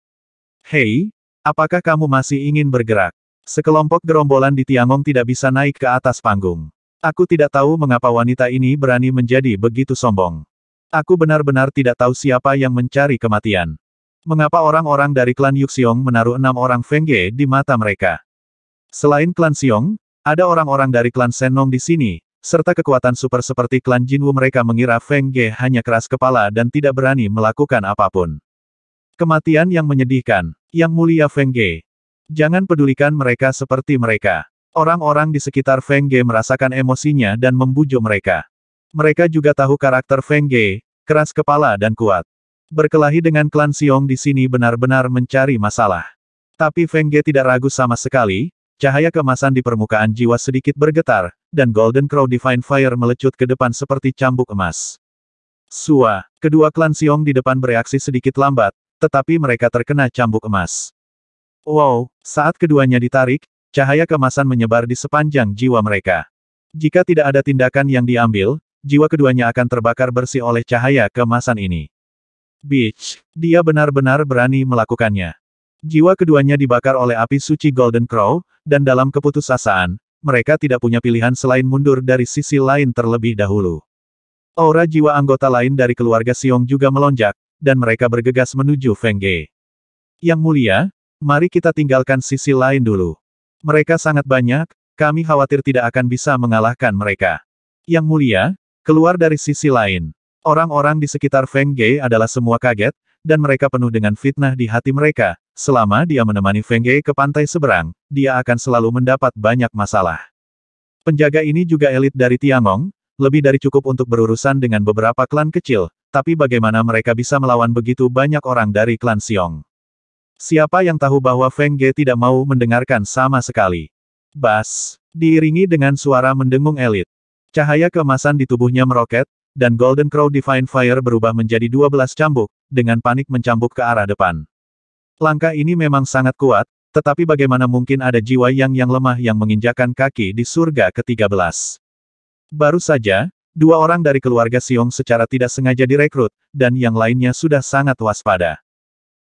Hei, apakah kamu masih ingin bergerak? Sekelompok gerombolan di Tiangong tidak bisa naik ke atas panggung. Aku tidak tahu mengapa wanita ini berani menjadi begitu sombong. Aku benar-benar tidak tahu siapa yang mencari kematian. Mengapa orang-orang dari klan Yuxiong menaruh 6 orang Feng Ge di mata mereka? Selain klan Xiong, ada orang-orang dari klan Sennong di sini, serta kekuatan super seperti klan Jinwu. Mereka mengira Feng Ge hanya keras kepala dan tidak berani melakukan apapun. Kematian yang menyedihkan. Yang mulia Feng Ge. Jangan pedulikan mereka seperti mereka. Orang-orang di sekitar Feng Ge merasakan emosinya dan membujuk mereka. Mereka juga tahu karakter Feng Ge, keras kepala dan kuat. Berkelahi dengan klan Xiong di sini benar-benar mencari masalah. Tapi Feng Ge tidak ragu sama sekali, cahaya keemasan di permukaan jiwa sedikit bergetar, dan Golden Crow Divine Fire melecut ke depan seperti cambuk emas. Sua, kedua klan Xiong di depan bereaksi sedikit lambat, tetapi mereka terkena cambuk emas. Wow, saat keduanya ditarik, cahaya keemasan menyebar di sepanjang jiwa mereka. Jika tidak ada tindakan yang diambil, jiwa keduanya akan terbakar bersih oleh cahaya keemasan ini. Bitch, dia benar-benar berani melakukannya. Jiwa keduanya dibakar oleh api suci Golden Crow, dan dalam keputusasaan, mereka tidak punya pilihan selain mundur dari sisi lain terlebih dahulu. Aura jiwa anggota lain dari keluarga Xiong juga melonjak, dan mereka bergegas menuju Feng Ge. Yang mulia, mari kita tinggalkan sisi lain dulu. Mereka sangat banyak, kami khawatir tidak akan bisa mengalahkan mereka. Yang mulia, keluar dari sisi lain. Orang-orang di sekitar Feng Ge adalah semua kaget, dan mereka penuh dengan fitnah di hati mereka. Selama dia menemani Feng Ge ke pantai seberang, dia akan selalu mendapat banyak masalah. Penjaga ini juga elit dari Tiangong, lebih dari cukup untuk berurusan dengan beberapa klan kecil, tapi bagaimana mereka bisa melawan begitu banyak orang dari klan Xiong? Siapa yang tahu bahwa Feng Ge tidak mau mendengarkan sama sekali? Bas, diiringi dengan suara mendengung elit. Cahaya keemasan di tubuhnya meroket, dan Golden Crow Divine Fire berubah menjadi 12 cambuk, dengan panik mencambuk ke arah depan. Langkah ini memang sangat kuat, tetapi bagaimana mungkin ada jiwa yang lemah yang menginjakan kaki di surga ke-13. Baru saja, 2 orang dari keluarga Xiong secara tidak sengaja direkrut, dan yang lainnya sudah sangat waspada.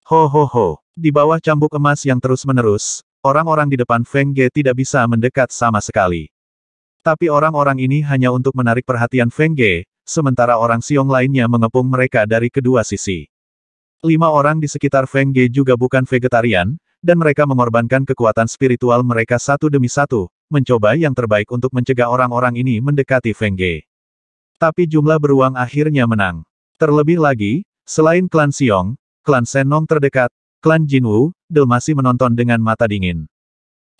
Ho ho ho, di bawah cambuk emas yang terus-menerus, orang-orang di depan Feng Ge tidak bisa mendekat sama sekali. Tapi orang-orang ini hanya untuk menarik perhatian Feng Ge, sementara orang Xiong lainnya mengepung mereka dari kedua sisi. 5 orang di sekitar Feng Ge juga bukan vegetarian, dan mereka mengorbankan kekuatan spiritual mereka satu demi satu, mencoba yang terbaik untuk mencegah orang-orang ini mendekati Feng Ge. Tapi jumlah beruang akhirnya menang. Terlebih lagi, selain klan Xiong, klan Sennong terdekat, klan Jinwu, masih menonton dengan mata dingin.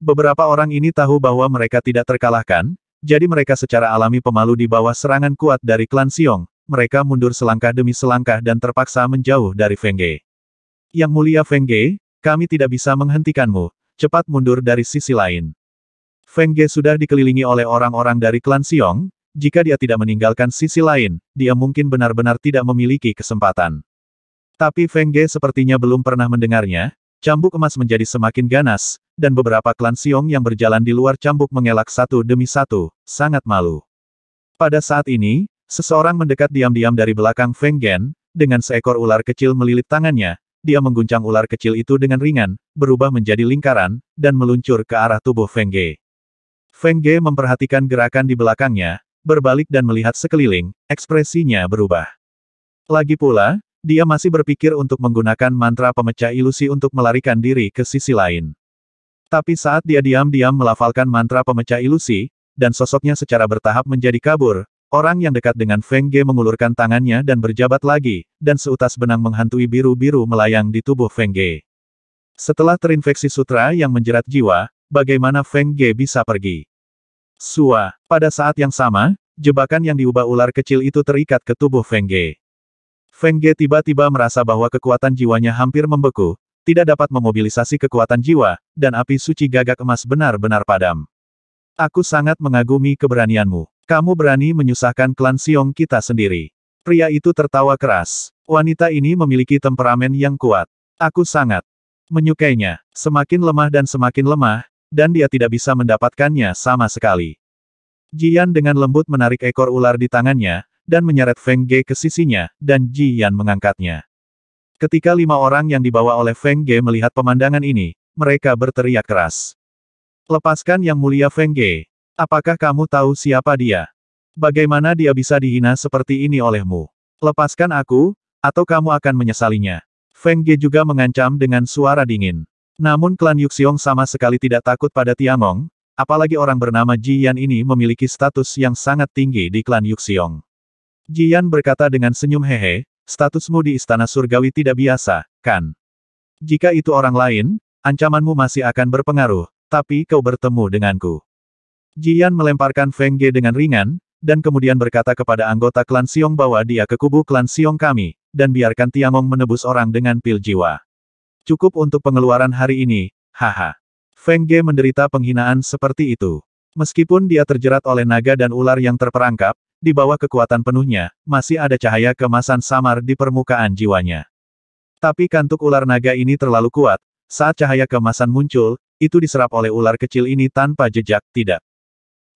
Beberapa orang ini tahu bahwa mereka tidak terkalahkan, jadi mereka secara alami pemalu di bawah serangan kuat dari klan Xiong. Mereka mundur selangkah demi selangkah dan terpaksa menjauh dari Feng Ge. Yang mulia Feng Ge, kami tidak bisa menghentikanmu, cepat mundur dari sisi lain. Feng Ge sudah dikelilingi oleh orang-orang dari klan Xiong, jika dia tidak meninggalkan sisi lain, dia mungkin benar-benar tidak memiliki kesempatan. Tapi Feng Ge sepertinya belum pernah mendengarnya, cambuk emas menjadi semakin ganas, dan beberapa klan Xiong yang berjalan di luar cambuk mengelak satu demi satu, sangat malu. Pada saat ini, seseorang mendekat diam-diam dari belakang Feng Gen, dengan seekor ular kecil melilit tangannya, dia mengguncang ular kecil itu dengan ringan, berubah menjadi lingkaran, dan meluncur ke arah tubuh Feng Ge. Feng Ge memperhatikan gerakan di belakangnya, berbalik dan melihat sekeliling, ekspresinya berubah. Lagi pula, dia masih berpikir untuk menggunakan mantra pemecah ilusi untuk melarikan diri ke sisi lain. Tapi saat dia diam-diam melafalkan mantra pemecah ilusi, dan sosoknya secara bertahap menjadi kabur, orang yang dekat dengan Feng Ge mengulurkan tangannya dan berjabat lagi, dan seutas benang menghantui biru-biru melayang di tubuh Feng Ge. Setelah terinfeksi sutra yang menjerat jiwa, bagaimana Feng Ge bisa pergi? Sua, pada saat yang sama, jebakan yang diubah ular kecil itu terikat ke tubuh Feng Ge. Feng Ge tiba-tiba merasa bahwa kekuatan jiwanya hampir membeku, tidak dapat memobilisasi kekuatan jiwa, dan api suci gagak emas benar-benar padam. Aku sangat mengagumi keberanianmu. Kamu berani menyusahkan klan Xiong kita sendiri. Pria itu tertawa keras. Wanita ini memiliki temperamen yang kuat. Aku sangat menyukainya. Semakin lemah dan semakin lemah, dan dia tidak bisa mendapatkannya sama sekali. Jian dengan lembut menarik ekor ular di tangannya, dan menyeret Feng Ge ke sisinya, dan Jian mengangkatnya. Ketika 5 orang yang dibawa oleh Feng Ge melihat pemandangan ini, mereka berteriak keras. Lepaskan Yang Mulia Feng Ge. Apakah kamu tahu siapa dia? Bagaimana dia bisa dihina seperti ini olehmu? Lepaskan aku, atau kamu akan menyesalinya. Feng Ge juga mengancam dengan suara dingin. Namun klan Yuxiong sama sekali tidak takut pada Tiangong, apalagi orang bernama Ji Yan ini memiliki status yang sangat tinggi di klan Yuxiong. Ji Yan berkata dengan senyum hehe, statusmu di Istana Surgawi tidak biasa, kan? Jika itu orang lain, ancamanmu masih akan berpengaruh, tapi kau bertemu denganku. Ji Yan melemparkan Feng Ge dengan ringan, dan kemudian berkata kepada anggota klan Xiong bahwa dia ke kubu klan Xiong kami, dan biarkan Tiangong menebus orang dengan pil jiwa. Cukup untuk pengeluaran hari ini, haha. Feng Ge menderita penghinaan seperti itu. Meskipun dia terjerat oleh naga dan ular yang terperangkap, di bawah kekuatan penuhnya, masih ada cahaya kemasan samar di permukaan jiwanya. Tapi kantuk ular naga ini terlalu kuat, saat cahaya kemasan muncul, itu diserap oleh ular kecil ini tanpa jejak, tidak.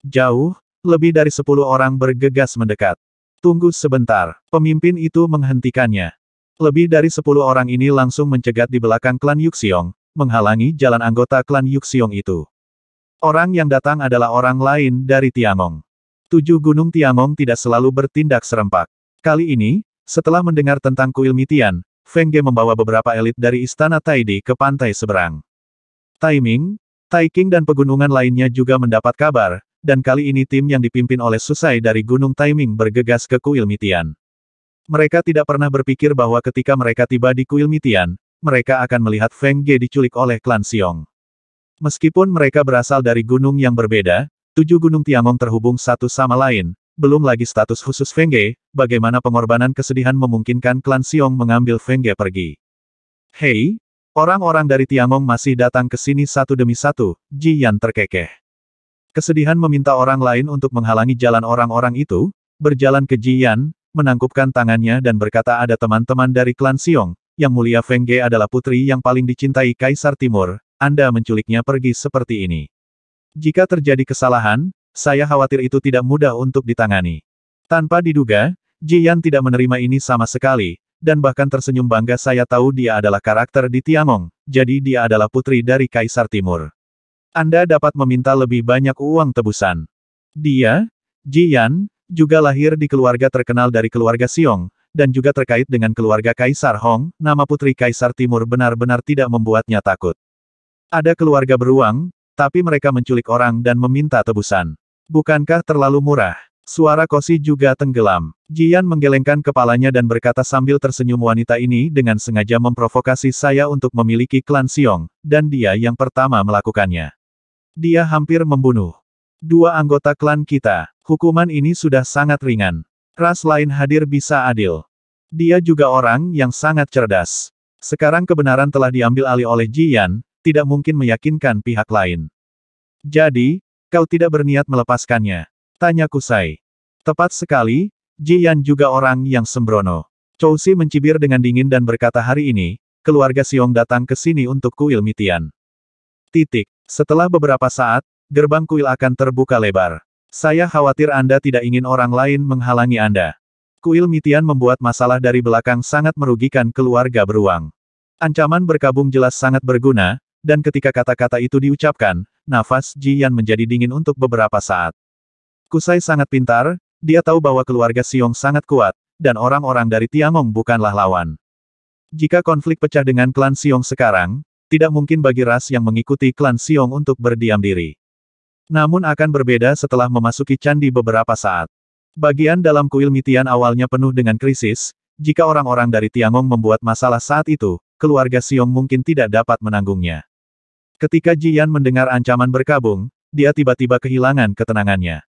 Jauh, lebih dari 10 orang bergegas mendekat. Tunggu sebentar, pemimpin itu menghentikannya. Lebih dari 10 orang ini langsung mencegat di belakang klan Yuxiong, menghalangi jalan anggota klan Yuxiong itu. Orang yang datang adalah orang lain dari Tiangong. 7 Gunung Tiangong tidak selalu bertindak serempak. Kali ini, setelah mendengar tentang kuil Mitian, Feng Ge membawa beberapa elit dari Istana Taidi ke pantai seberang. Taiming, Taiking dan pegunungan lainnya juga mendapat kabar, dan kali ini tim yang dipimpin oleh Susai dari Gunung Taiming bergegas ke kuil Mitian. Mereka tidak pernah berpikir bahwa ketika mereka tiba di kuil Mitian, mereka akan melihat Feng Ge diculik oleh klan Xiong. Meskipun mereka berasal dari gunung yang berbeda, 7 gunung Tiangong terhubung satu sama lain, belum lagi status khusus Feng Ge, bagaimana pengorbanan kesedihan memungkinkan klan Xiong mengambil Feng Ge pergi. Hei, orang-orang dari Tiangong masih datang ke sini satu demi satu, Ji Yan terkekeh. Kesedihan meminta orang lain untuk menghalangi jalan orang-orang itu, berjalan ke Ji Yan, menangkupkan tangannya dan berkata ada teman-teman dari klan Xiong, yang mulia Feng Ge adalah putri yang paling dicintai Kaisar Timur, Anda menculiknya pergi seperti ini. Jika terjadi kesalahan, saya khawatir itu tidak mudah untuk ditangani. Tanpa diduga, Ji Yan tidak menerima ini sama sekali, dan bahkan tersenyum bangga. Saya tahu dia adalah karakter di Tiangong, jadi dia adalah putri dari Kaisar Timur. Anda dapat meminta lebih banyak uang tebusan. Dia, Ji Yan, juga lahir di keluarga terkenal dari keluarga Xiong, dan juga terkait dengan keluarga Kaisar Hong. Nama putri Kaisar Timur benar-benar tidak membuatnya takut. Ada keluarga beruang, tapi mereka menculik orang dan meminta tebusan. Bukankah terlalu murah? Suara Kosi juga tenggelam. Ji Yan menggelengkan kepalanya dan berkata sambil tersenyum, wanita ini dengan sengaja memprovokasi saya untuk memiliki klan Xiong, dan dia yang pertama melakukannya. Dia hampir membunuh 2 anggota klan kita. Hukuman ini sudah sangat ringan. Ras lain hadir bisa adil. Dia juga orang yang sangat cerdas. Sekarang kebenaran telah diambil alih oleh Ji Yan, tidak mungkin meyakinkan pihak lain. Jadi, kau tidak berniat melepaskannya? Tanya Kusai. Tepat sekali, Ji Yan juga orang yang sembrono. Chou Si mencibir dengan dingin dan berkata hari ini, keluarga Xiong datang ke sini untuk kuil Mitian. Setelah beberapa saat, gerbang kuil akan terbuka lebar. Saya khawatir Anda tidak ingin orang lain menghalangi Anda. Kuil Mitian membuat masalah dari belakang sangat merugikan keluarga beruang. Ancaman berkabung jelas sangat berguna, dan ketika kata-kata itu diucapkan, nafas Ji Yan menjadi dingin untuk beberapa saat. Kusai sangat pintar, dia tahu bahwa keluarga Xiong sangat kuat, dan orang-orang dari Tiangong bukanlah lawan. Jika konflik pecah dengan klan Xiong sekarang, tidak mungkin bagi ras yang mengikuti klan Xiong untuk berdiam diri. Namun akan berbeda setelah memasuki candi beberapa saat. Bagian dalam kuil Mitian awalnya penuh dengan krisis, jika orang-orang dari Tiangong membuat masalah saat itu, keluarga Xiong mungkin tidak dapat menanggungnya. Ketika Ji Yan mendengar ancaman berkabung, dia tiba-tiba kehilangan ketenangannya.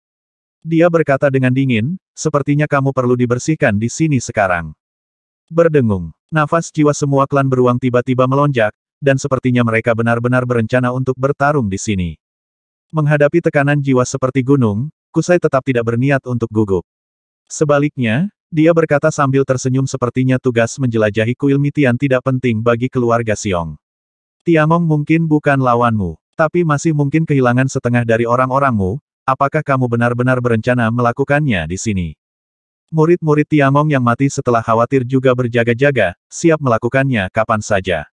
Dia berkata dengan dingin, sepertinya kamu perlu dibersihkan di sini sekarang. Berdengung, nafas jiwa semua klan beruang tiba-tiba melonjak, dan sepertinya mereka benar-benar berencana untuk bertarung di sini. Menghadapi tekanan jiwa seperti gunung, Kusai tetap tidak berniat untuk gugup. Sebaliknya, dia berkata sambil tersenyum sepertinya tugas menjelajahi kuil Mitian tidak penting bagi keluarga Xiong. Tiangong mungkin bukan lawanmu, tapi masih mungkin kehilangan setengah dari orang-orangmu. Apakah kamu benar-benar berencana melakukannya di sini? Murid-murid Tiangong yang mati setelah khawatir juga berjaga-jaga, siap melakukannya kapan saja.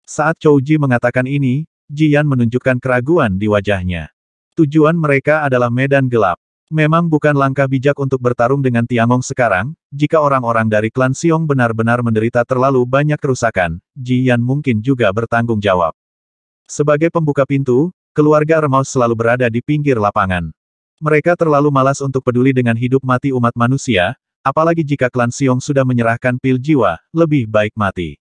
Saat Chou Ji mengatakan ini, Ji Yan menunjukkan keraguan di wajahnya. Tujuan mereka adalah medan gelap. Memang bukan langkah bijak untuk bertarung dengan Tiangong sekarang, jika orang-orang dari klan Xiong benar-benar menderita terlalu banyak kerusakan, Ji Yan mungkin juga bertanggung jawab. Sebagai pembuka pintu, keluarga Remaus selalu berada di pinggir lapangan. Mereka terlalu malas untuk peduli dengan hidup mati umat manusia, apalagi jika klan Xiong sudah menyerahkan pil jiwa, lebih baik mati.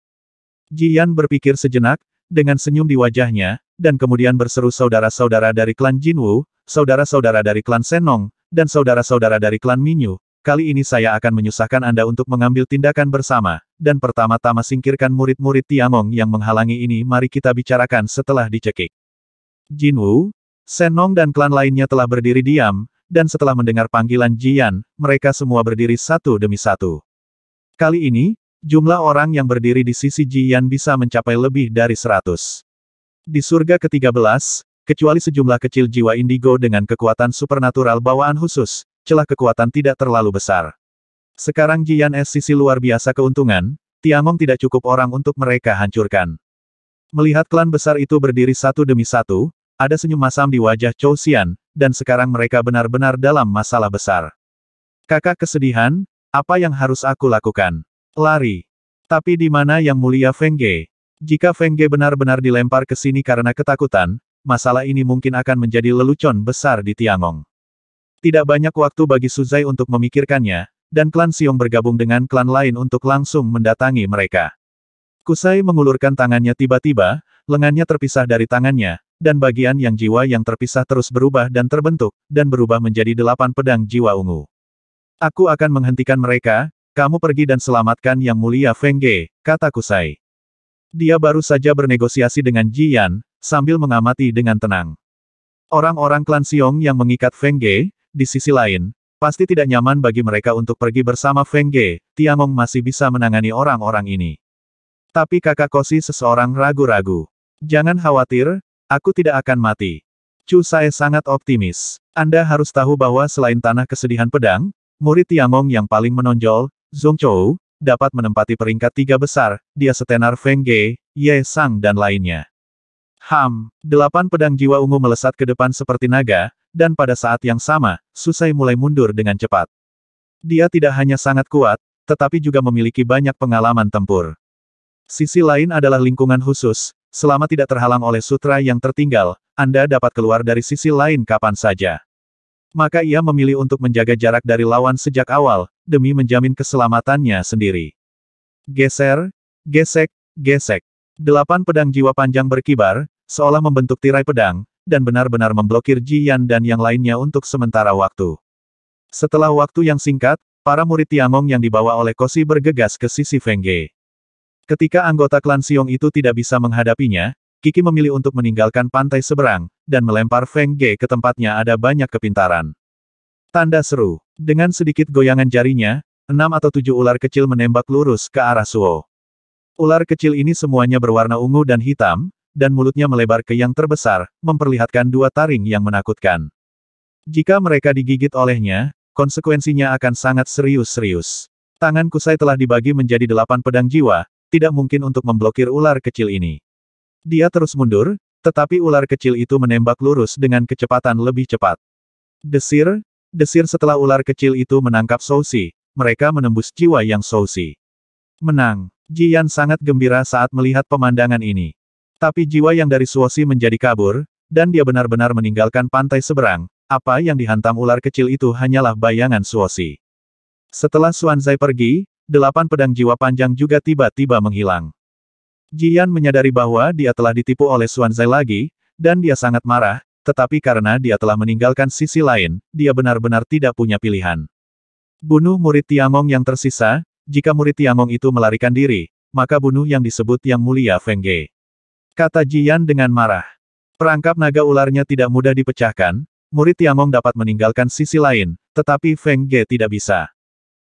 Ji Yan berpikir sejenak, dengan senyum di wajahnya, dan kemudian berseru saudara-saudara dari klan Jinwu, saudara-saudara dari klan Senong, dan saudara-saudara dari klan Minyu, kali ini saya akan menyusahkan Anda untuk mengambil tindakan bersama, dan pertama-tama singkirkan murid-murid Tiangong yang menghalangi ini. Mari kita bicarakan setelah dicekik. Jinwu, Senong dan klan lainnya telah berdiri diam, dan setelah mendengar panggilan Ji Yan, mereka semua berdiri satu demi satu. Kali ini, jumlah orang yang berdiri di sisi Ji Yan bisa mencapai lebih dari 100. Di surga ke-13, kecuali sejumlah kecil jiwa indigo dengan kekuatan supernatural bawaan khusus, celah kekuatan tidak terlalu besar. Sekarang Ji Yan sisi luar biasa keuntungan, Tiangong tidak cukup orang untuk mereka hancurkan. Melihat klan besar itu berdiri satu demi satu, ada senyum masam di wajah Chou Xian, dan sekarang mereka benar-benar dalam masalah besar. Kakak kesedihan, apa yang harus aku lakukan? Lari. Tapi di mana Yang Mulia Feng Ge? Jika Feng Ge benar-benar dilempar ke sini karena ketakutan, masalah ini mungkin akan menjadi lelucon besar di Tiangong. Tidak banyak waktu bagi Suzai untuk memikirkannya, dan klan Xiong bergabung dengan klan lain untuk langsung mendatangi mereka. Kusai mengulurkan tangannya tiba-tiba, lengannya terpisah dari tangannya, dan bagian yang jiwa yang terpisah terus berubah dan terbentuk, dan berubah menjadi 8 pedang jiwa ungu. Aku akan menghentikan mereka, kamu pergi dan selamatkan Yang Mulia Feng Ge, kata Kusai. Dia baru saja bernegosiasi dengan Ji Yan, sambil mengamati dengan tenang. Orang-orang klan Xiong yang mengikat Feng Ge, di sisi lain, pasti tidak nyaman bagi mereka untuk pergi bersama Feng Ge. Tiangong masih bisa menangani orang-orang ini. Tapi kakak Kosi seseorang ragu-ragu. Jangan khawatir, aku tidak akan mati. Chu Sae sangat optimis. Anda harus tahu bahwa selain tanah kesedihan pedang, murid Tiangong yang paling menonjol, Zhong Chou, dapat menempati peringkat 3 besar, dia setenar Feng Ge, Ye Sang dan lainnya. 8 pedang jiwa ungu melesat ke depan seperti naga, dan pada saat yang sama, Susai mulai mundur dengan cepat. Dia tidak hanya sangat kuat, tetapi juga memiliki banyak pengalaman tempur. Sisi lain adalah lingkungan khusus, selama tidak terhalang oleh sutra yang tertinggal, Anda dapat keluar dari sisi lain kapan saja. Maka ia memilih untuk menjaga jarak dari lawan sejak awal, demi menjamin keselamatannya sendiri. Geser, gesek, gesek. 8 pedang jiwa panjang berkibar, seolah membentuk tirai pedang, dan benar-benar memblokir Ji Yan dan yang lainnya untuk sementara waktu. Setelah waktu yang singkat, para murid Tiangong yang dibawa oleh Kosi bergegas ke sisi Feng Ge. Ketika anggota klan Xiong itu tidak bisa menghadapinya, Kiki memilih untuk meninggalkan pantai seberang, dan melempar Feng Ge ke tempatnya. Ada banyak kepintaran. Tanda seru. Dengan sedikit goyangan jarinya, 6 atau 7 ular kecil menembak lurus ke arah Suo. Ular kecil ini semuanya berwarna ungu dan hitam, dan mulutnya melebar ke yang terbesar, memperlihatkan 2 taring yang menakutkan. Jika mereka digigit olehnya, konsekuensinya akan sangat serius-serius. Tangan Kusai telah dibagi menjadi 8 pedang jiwa, tidak mungkin untuk memblokir ular kecil ini. Dia terus mundur, tetapi ular kecil itu menembak lurus dengan kecepatan lebih cepat. Desir, desir setelah ular kecil itu menangkap Souci, mereka menembus jiwa yang Souci. Menang. Ji Yan sangat gembira saat melihat pemandangan ini. Tapi jiwa yang dari Souci menjadi kabur, dan dia benar-benar meninggalkan pantai seberang. Apa yang dihantam ular kecil itu hanyalah bayangan Souci. Setelah Xuanzai pergi, 8 pedang jiwa panjang juga tiba-tiba menghilang. Ji Yan menyadari bahwa dia telah ditipu oleh Xuanzai lagi, dan dia sangat marah, tetapi karena dia telah meninggalkan sisi lain, dia benar-benar tidak punya pilihan. Bunuh murid Tiangong yang tersisa, jika murid Tiangong itu melarikan diri, maka bunuh yang disebut Yang Mulia Feng Ge. Kata Ji Yan dengan marah. Perangkap naga ularnya tidak mudah dipecahkan, murid Tiangong dapat meninggalkan sisi lain, tetapi Feng Ge tidak bisa.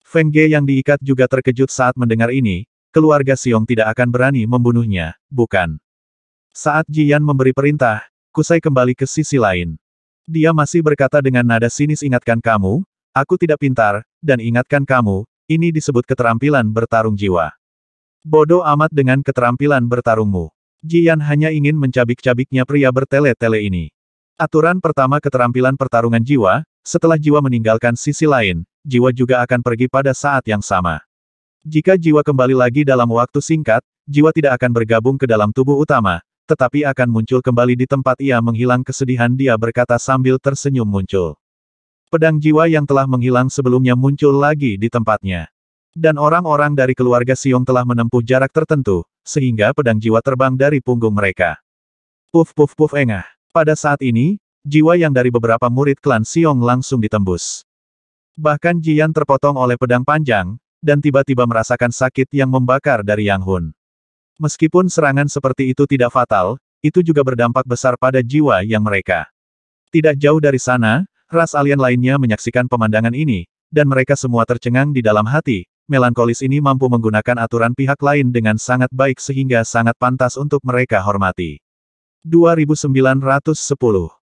Feng Ge yang diikat juga terkejut saat mendengar ini. Keluarga Xiong tidak akan berani membunuhnya, bukan? Saat Ji Yan memberi perintah, Kusai kembali ke sisi lain. Dia masih berkata dengan nada sinis, ingatkan kamu, aku tidak pintar, dan ingatkan kamu, ini disebut keterampilan bertarung jiwa. Bodoh amat dengan keterampilan bertarungmu. Ji Yan hanya ingin mencabik-cabiknya pria bertele-tele ini. Aturan pertama keterampilan pertarungan jiwa, setelah jiwa meninggalkan sisi lain, jiwa juga akan pergi pada saat yang sama. Jika jiwa kembali lagi dalam waktu singkat, jiwa tidak akan bergabung ke dalam tubuh utama, tetapi akan muncul kembali di tempat ia menghilang. Kesedihan dia berkata sambil tersenyum muncul. Pedang jiwa yang telah menghilang sebelumnya muncul lagi di tempatnya. Dan orang-orang dari keluarga Xiong telah menempuh jarak tertentu, sehingga pedang jiwa terbang dari punggung mereka. Puf puf puf engah. Pada saat ini, jiwa yang dari beberapa murid klan Xiong langsung ditembus. Bahkan Jian terpotong oleh pedang panjang, dan tiba-tiba merasakan sakit yang membakar dari Yang Hun. Meskipun serangan seperti itu tidak fatal, itu juga berdampak besar pada jiwa yang mereka. Tidak jauh dari sana, ras alien lainnya menyaksikan pemandangan ini, dan mereka semua tercengang di dalam hati. Melankolis ini mampu menggunakan aturan pihak lain dengan sangat baik sehingga sangat pantas untuk mereka hormati. 2910